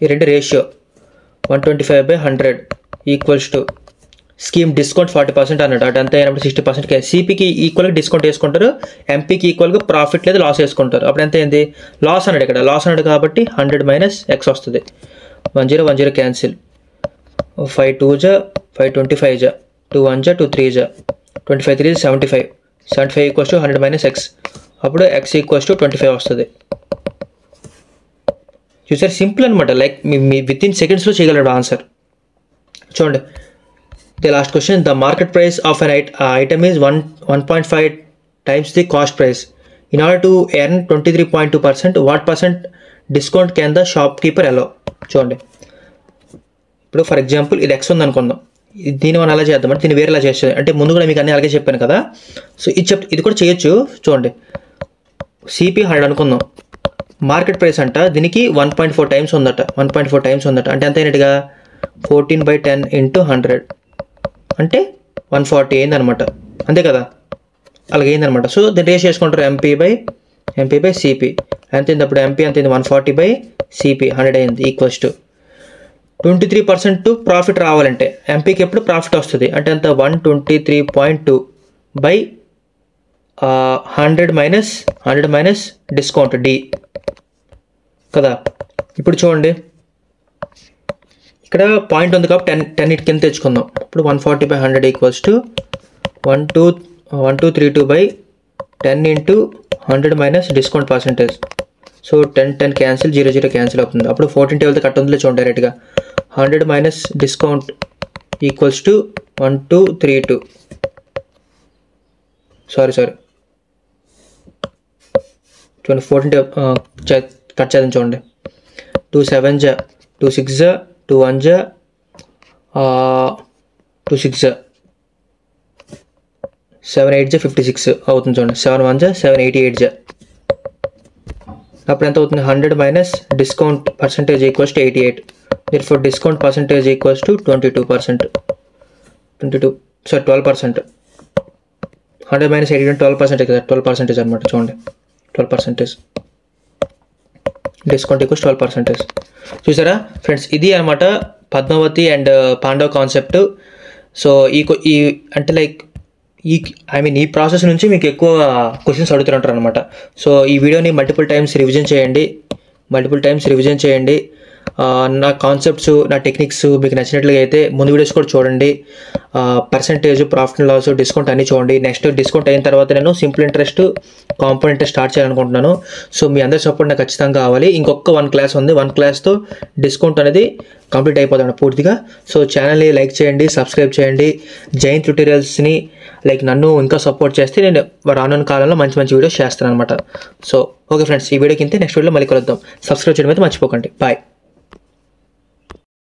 ఈ రెండు ratio 125 by 100 equals to scheme discount 40% అన్నాడు. అటు అంతా అయినప్పుడు 60%. సిపికి ఈక్వల్గా డిస్కౌంట్ వేసుకుంటారు, ఎంపీకి ఈక్వల్గా ప్రాఫిట్ లేదా లాస్ వేసుకుంటారు. అప్పుడు ఎంత అయింది? లాస్ అన్నాడు. ఇక్కడ లాస్ అన్నాడు కాబట్టి 100 - x వస్తుంది. 10 10 క్యాన్సిల్, 5 2 5 2 1 2 3 25 3 75. 75 equals to 100 - x. అప్పుడు x ఈక్వల్స్ టు 25 వస్తుంది. చూసారు, సింపుల్ అనమాట. మీ విత్ ఇన్ సెకండ్స్లో చేయగలడు ఆన్సర్. చూడండి, the last question. The market price of an item is 1.5 times the cost price. In order to earn 23.2%, what percent discount can the shopkeeper allow? చూడండి, ఇప్పుడు for example ఇది x ఉంది అనుకుందాం. దీన్ని మనం అలా చేద్దామంటే దీన్ని వేరేలా చేస్తుంది. అంటే ముందు కూడా మీకు అన్నీ అలాగే చెప్పాను కదా, సో ఇది కూడా చేయొచ్చు. చూడండి, సిపి 100 అనుకుందాం. మార్కెట్ ప్రైస్ అంట దీనికి 1.4 టైమ్స్ ఉందట. 1.4 టైమ్స్ ఉందట అంటే ఎంత అయినట్టుగా? 14/10 × 100 అంటే 140 అయింది అనమాట. అంతే కదా, అలాగే అయింది అనమాట. సో దీన్ని రేస్ చేసుకుంటారు ఎంపీ బై సిపి. ఎంత అయింది అప్పుడు? ఎంపీ ఎంత అయింది? 140 బై సిపి 100 అయింది. ఈక్వల్స్ టు 23% ప్రాఫిట్ రావాలంటే ఎంపీకి ఎప్పుడు ప్రాఫిట్ వస్తుంది అంటే ఎంత? 123.2 బై 100 - డిస్కౌంట్ డి కదా. ఇప్పుడు చూడండి, ఇక్కడ పాయింట్ ఉంది కాబట్టి 10 ఇటు కింద తెచ్చుకుందాం. ఇప్పుడు 140 by 100 equals to 1232 by 10 × 100 - discount percentage. So 10 cancel, 0 0 cancel అవుతుంది. అప్పుడు 14 టేబుల్తో కట్ ఉందిలే చూడండి డైరెక్ట్గా. 100 - డిస్కౌంట్ ఈక్వల్స్ టు 1232. సారీ చూడండి, 14 కట్ చేద్దాం. చూడండి, 2 7 2 6 2 1 2 6 7 8 56 అవుతుంది. చూడండి, 7 1 7 88. అప్పుడు ఎంత అవుతుంది? 100 - discount percentage equals to 88. therefore discount percentage equals to 22%. 12%. 100 - 88 12% కదా, 12% అనమాట. చూడండి, 12%. Discount equals 12%. చూసారా ఫ్రెండ్స్, ఇది అనమాట Padmavati and Pandav concept. So ఈ అంటే ఈ ప్రాసెస్ నుంచి మీకు ఎక్కువ క్వశ్చన్స్ అడుగుతుంటారు అనమాట. సో ఈ వీడియోని మల్టిపుల్ టైమ్స్ రివిజన్ చేయండి. నా కాన్సెప్ట్స్, నా టెక్నిక్స్ మీకు నచ్చినట్లుగా అయితే ముందు వీడియోస్ కూడా చూడండి. Percentage, profit and loss, discount అన్నీ చూడండి. నెక్స్ట్ డిస్కౌంట్ అయిన తర్వాత నేను simple interest, compound interest start చేయాలనుకుంటున్నాను. సో మీ అందరి సపోర్ట్ నాకు ఖచ్చితంగా కావాలి. ఇంకొక 1 క్లాస్ ఉంది. 1 క్లాస్తో డిస్కౌంట్ అనేది కంప్లీట్ అయిపోతాను పూర్తిగా. సో ఛానల్ని లైక్ చేయండి, సబ్స్క్రైబ్ చేయండి. జైన్ ట్యూటోరియల్స్ని నన్ను ఇంకా సపోర్ట్ చేస్తే నేను రానున్న కాలంలో మంచి వీడియోస్ చేస్తాను అనమాట. సో ఓకే ఫ్రెండ్స్, ఈ వీడియోకి ఇంతే. నెక్స్ట్ వీడియోలో మళ్ళీ కలుద్దాం. సబ్స్క్రైబ్ చేయడం అయితే మర్చిపోకండి. బాయ్.